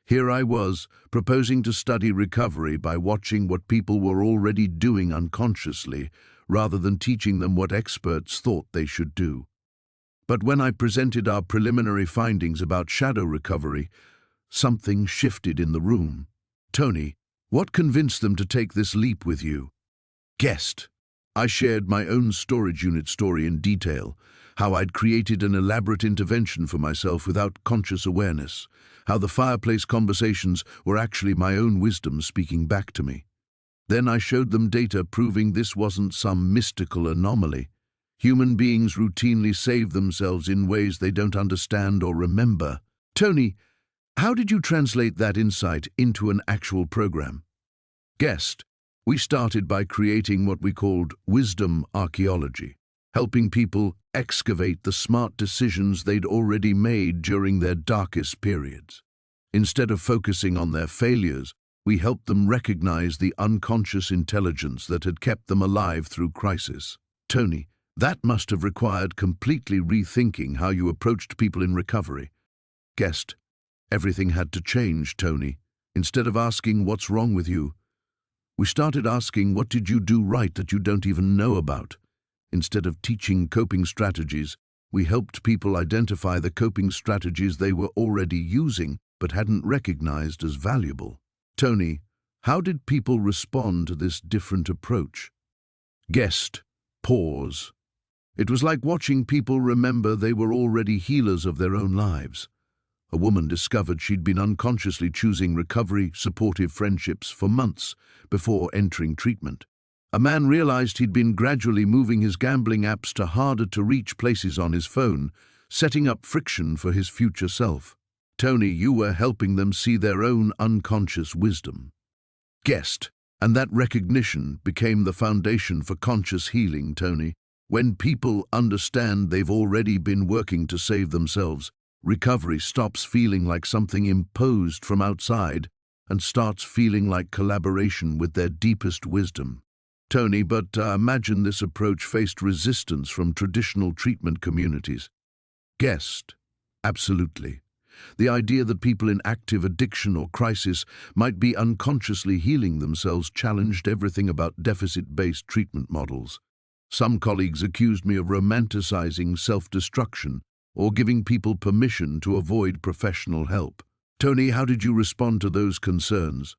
Here I was, proposing to study recovery by watching what people were already doing unconsciously, rather than teaching them what experts thought they should do. But when I presented our preliminary findings about shadow recovery, something shifted in the room. Tony, what convinced them to take this leap with you? Guest, I shared my own storage unit story in detail, how I'd created an elaborate intervention for myself without conscious awareness, how the fireplace conversations were actually my own wisdom speaking back to me. Then I showed them data proving this wasn't some mystical anomaly. Human beings routinely save themselves in ways they don't understand or remember. Tony, how did you translate that insight into an actual program? Guest, we started by creating what we called wisdom archaeology, helping people excavate the smart decisions they'd already made during their darkest periods. Instead of focusing on their failures, we helped them recognize the unconscious intelligence that had kept them alive through crisis. Tony, that must have required completely rethinking how you approached people in recovery. Guest, everything had to change, Tony. Instead of asking what's wrong with you, we started asking what did you do right that you don't even know about. Instead of teaching coping strategies, we helped people identify the coping strategies they were already using but hadn't recognized as valuable. Tony, how did people respond to this different approach? Guest, pause. It was like watching people remember they were already healers of their own lives. A woman discovered she'd been unconsciously choosing recovery, supportive friendships for months before entering treatment. A man realized he'd been gradually moving his gambling apps to harder-to-reach places on his phone, setting up friction for his future self. Tony, you were helping them see their own unconscious wisdom. Guest, and that recognition became the foundation for conscious healing, Tony. When people understand they've already been working to save themselves, recovery stops feeling like something imposed from outside and starts feeling like collaboration with their deepest wisdom. Tony, but imagine this approach faced resistance from traditional treatment communities. Guest, absolutely. The idea that people in active addiction or crisis might be unconsciously healing themselves challenged everything about deficit-based treatment models. Some colleagues accused me of romanticizing self-destruction or giving people permission to avoid professional help. Tony, how did you respond to those concerns?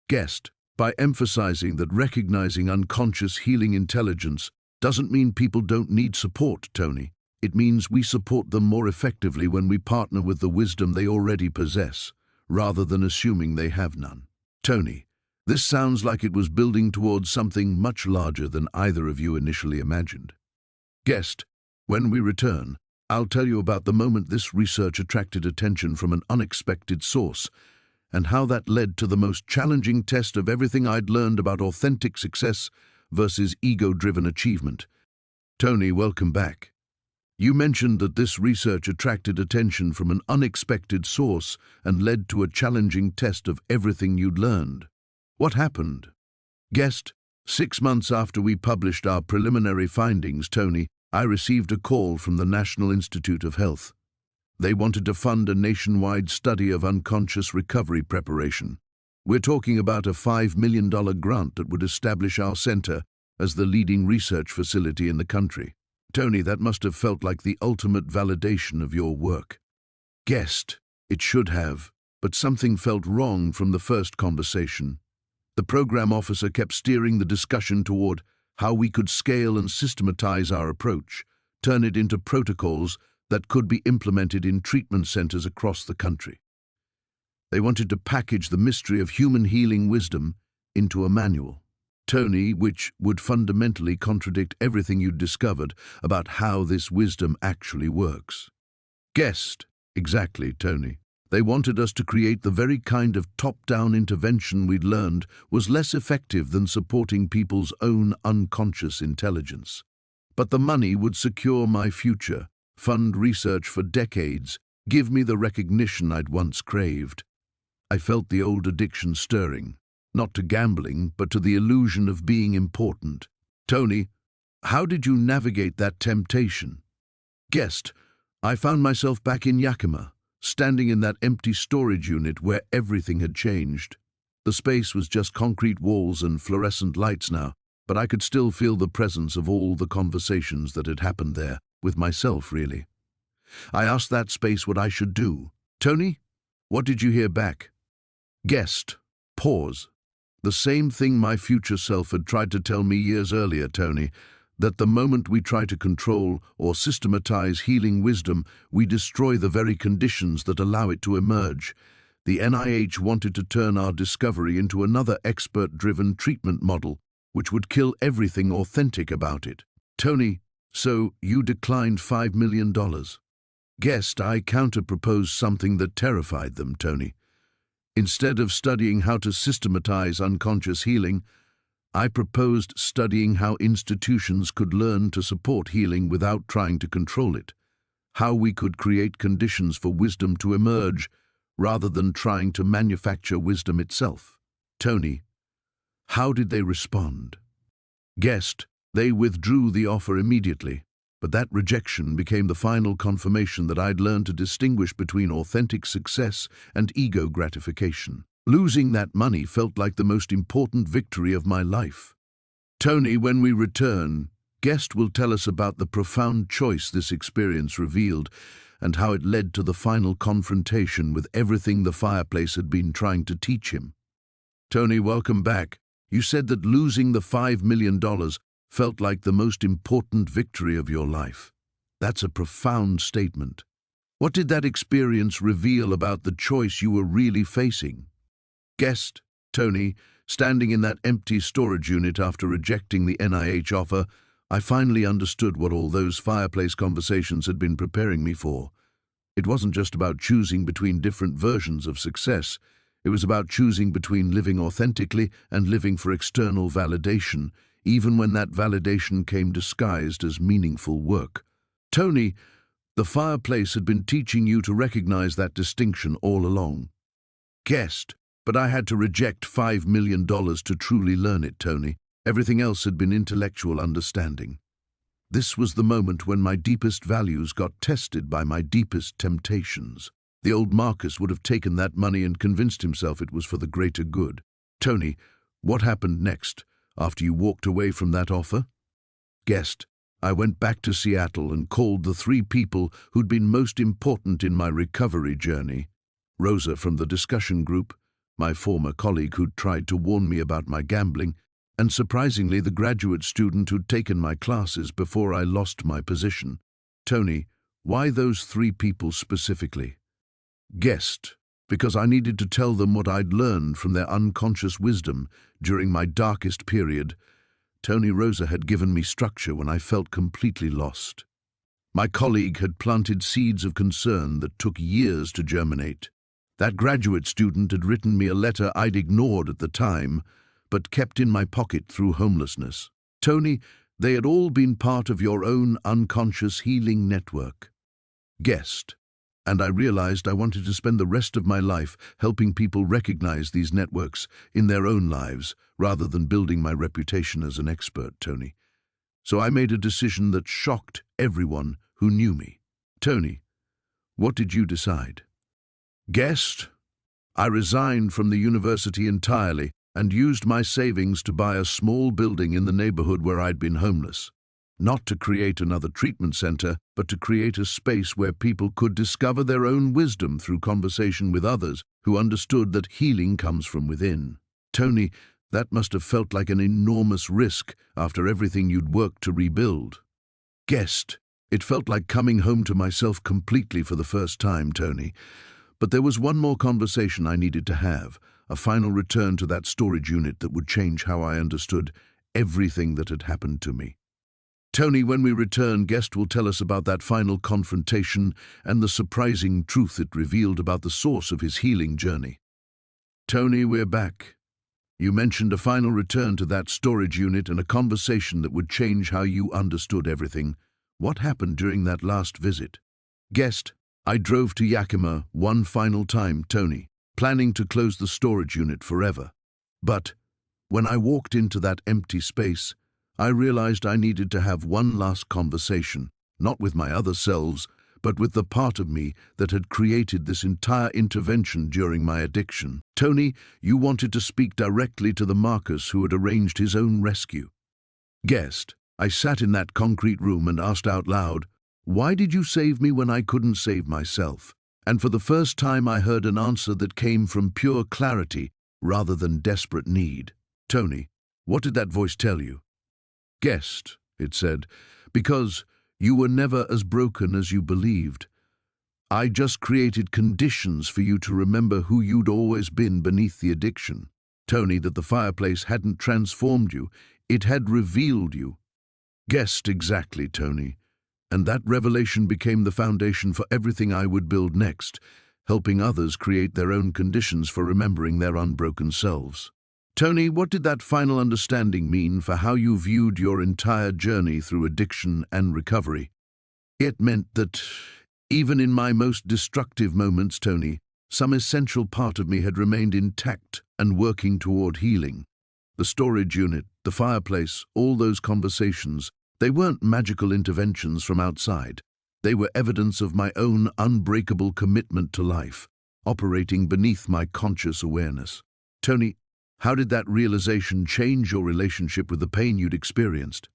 Guest, by emphasizing that recognizing unconscious healing intelligence doesn't mean people don't need support, Tony. It means we support them more effectively when we partner with the wisdom they already possess, rather than assuming they have none. Tony, this sounds like it was building towards something much larger than either of you initially imagined. Guest, when we return, I'll tell you about the moment this research attracted attention from an unexpected source, and how that led to the most challenging test of everything I'd learned about authentic success versus ego-driven achievement. Tony, welcome back. You mentioned that this research attracted attention from an unexpected source and led to a challenging test of everything you'd learned. What happened? Guest, 6 months after we published our preliminary findings, Tony, I received a call from the National Institute of Health. They wanted to fund a nationwide study of unconscious recovery preparation. We're talking about a $5 million grant that would establish our center as the leading research facility in the country. Tony, that must have felt like the ultimate validation of your work. Guest, it should have, but something felt wrong from the first conversation. The program officer kept steering the discussion toward how we could scale and systematize our approach, turn it into protocols that could be implemented in treatment centers across the country. They wanted to package the mystery of human healing wisdom into a manual. Tony, which would fundamentally contradict everything you'd discovered about how this wisdom actually works. Guest, exactly, Tony. They wanted us to create the very kind of top-down intervention we'd learned was less effective than supporting people's own unconscious intelligence. But the money would secure my future, fund research for decades, give me the recognition I'd once craved. I felt the old addiction stirring, not to gambling, but to the illusion of being important. Tony, how did you navigate that temptation? Guest, I found myself back in Yakima, standing in that empty storage unit where everything had changed. The space was just concrete walls and fluorescent lights now, but I could still feel the presence of all the conversations that had happened there, with myself, really. I asked that space what I should do. Tony, what did you hear back? Guest, pause. The same thing my future self had tried to tell me years earlier, Tony, that the moment we try to control or systematize healing wisdom, we destroy the very conditions that allow it to emerge. The NIH wanted to turn our discovery into another expert-driven treatment model, which would kill everything authentic about it. Tony, so you declined $5 million. Guest, I counter-proposed something that terrified them, Tony. Instead of studying how to systematize unconscious healing, I proposed studying how institutions could learn to support healing without trying to control it, how we could create conditions for wisdom to emerge rather than trying to manufacture wisdom itself. Tony, how did they respond? Guest, they withdrew the offer immediately, but that rejection became the final confirmation that I'd learned to distinguish between authentic success and ego gratification. Losing that money felt like the most important victory of my life. Tony, when we return, Guest will tell us about the profound choice this experience revealed and how it led to the final confrontation with everything the Fireplace had been trying to teach him. Tony, welcome back. You said that losing the $5 million felt like the most important victory of your life. That's a profound statement. What did that experience reveal about the choice you were really facing? Guest, Tony, standing in that empty storage unit after rejecting the NIH offer, I finally understood what all those fireplace conversations had been preparing me for. It wasn't just about choosing between different versions of success. It was about choosing between living authentically and living for external validation, even when that validation came disguised as meaningful work. Tony, the fireplace had been teaching you to recognize that distinction all along. Guest, but I had to reject $5 million to truly learn it, Tony. Everything else had been intellectual understanding. This was the moment when my deepest values got tested by my deepest temptations. The old Marcus would have taken that money and convinced himself it was for the greater good. Tony, what happened next, after you walked away from that offer? Guest, I went back to Seattle and called the 3 people who'd been most important in my recovery journey. Rosa from the discussion group, my former colleague who'd tried to warn me about my gambling, and surprisingly the graduate student who'd taken my classes before I lost my position. Tony, why those 3 people specifically? Guest, because I needed to tell them what I'd learned from their unconscious wisdom during my darkest period. Tony, Rosa had given me structure when I felt completely lost. My colleague had planted seeds of concern that took years to germinate. That graduate student had written me a letter I'd ignored at the time, but kept in my pocket through homelessness. Tony, they had all been part of your own unconscious healing network. Guest, and I realized I wanted to spend the rest of my life helping people recognize these networks in their own lives, rather than building my reputation as an expert, Tony. So I made a decision that shocked everyone who knew me. Tony, what did you decide? Guest, I resigned from the university entirely and used my savings to buy a small building in the neighborhood where I'd been homeless. Not to create another treatment center, but to create a space where people could discover their own wisdom through conversation with others who understood that healing comes from within. Tony, that must have felt like an enormous risk after everything you'd worked to rebuild. Guest, it felt like coming home to myself completely for the first time, Tony. But there was one more conversation I needed to have, a final return to that storage unit that would change how I understood everything that had happened to me. Tony, when we return, Guest will tell us about that final confrontation and the surprising truth it revealed about the source of his healing journey. Tony, we're back. You mentioned a final return to that storage unit and a conversation that would change how you understood everything. What happened during that last visit? Guest, I drove to Yakima one final time, Tony, planning to close the storage unit forever. But when I walked into that empty space, I realized I needed to have one last conversation, not with my other selves, but with the part of me that had created this entire intervention during my addiction. Tony, you wanted to speak directly to the Marcus who had arranged his own rescue. Guest, I sat in that concrete room and asked out loud, why did you save me when I couldn't save myself? And for the first time I heard an answer that came from pure clarity rather than desperate need. Tony, what did that voice tell you? Guest, it said, because you were never as broken as you believed. I just created conditions for you to remember who you'd always been beneath the addiction. Tony, that the fireplace hadn't transformed you, it had revealed you. Guest, exactly, Tony. And that revelation became the foundation for everything I would build next, helping others create their own conditions for remembering their unbroken selves. Tony, what did that final understanding mean for how you viewed your entire journey through addiction and recovery? It meant that, even in my most destructive moments, Tony, some essential part of me had remained intact and working toward healing. The storage unit, the fireplace, all those conversations, they weren't magical interventions from outside. They were evidence of my own unbreakable commitment to life, operating beneath my conscious awareness. Tony, how did that realization change your relationship with the pain you'd experienced?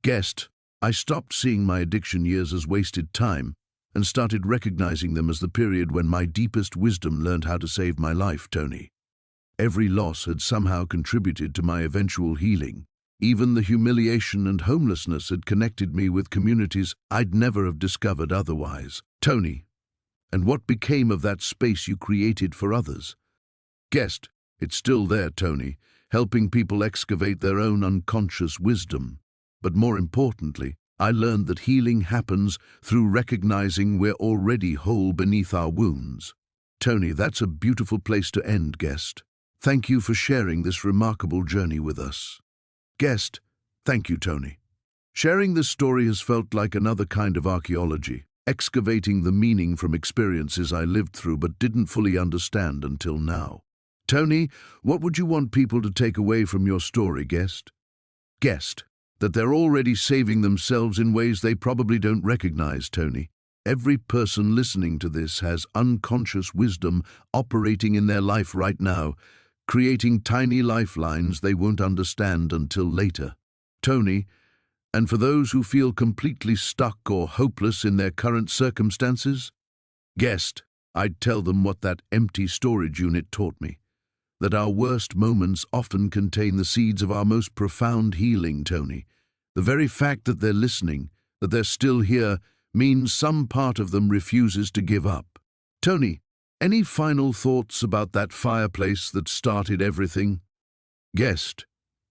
Guest, I stopped seeing my addiction years as wasted time and started recognizing them as the period when my deepest wisdom learned how to save my life, Tony. Every loss had somehow contributed to my eventual healing, Even the humiliation and homelessness had connected me with communities I'd never have discovered otherwise. Tony, and what became of that space you created for others? Guest, it's still there, Tony, helping people excavate their own unconscious wisdom. But more importantly, I learned that healing happens through recognizing we're already whole beneath our wounds. Tony, that's a beautiful place to end, Guest. Thank you for sharing this remarkable journey with us. Guest, thank you, Tony. Sharing this story has felt like another kind of archaeology, excavating the meaning from experiences I lived through but didn't fully understand until now. Tony, what would you want people to take away from your story, Guest? Guest, that they're already saving themselves in ways they probably don't recognize, Tony. Every person listening to this has unconscious wisdom operating in their life right now, creating tiny lifelines they won't understand until later. Tony, and for those who feel completely stuck or hopeless in their current circumstances? Guest, I'd tell them what that empty storage unit taught me, that our worst moments often contain the seeds of our most profound healing, Tony. The very fact that they're listening, that they're still here, means some part of them refuses to give up. Tony, any final thoughts about that fireplace that started everything? Guest,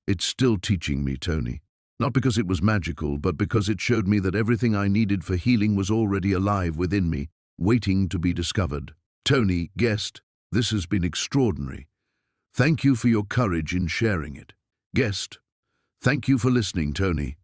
it's still teaching me, Tony. Not because it was magical, but because it showed me that everything I needed for healing was already alive within me, waiting to be discovered. Tony, Guest, this has been extraordinary. Thank you for your courage in sharing it. Guest, thank you for listening, Tony.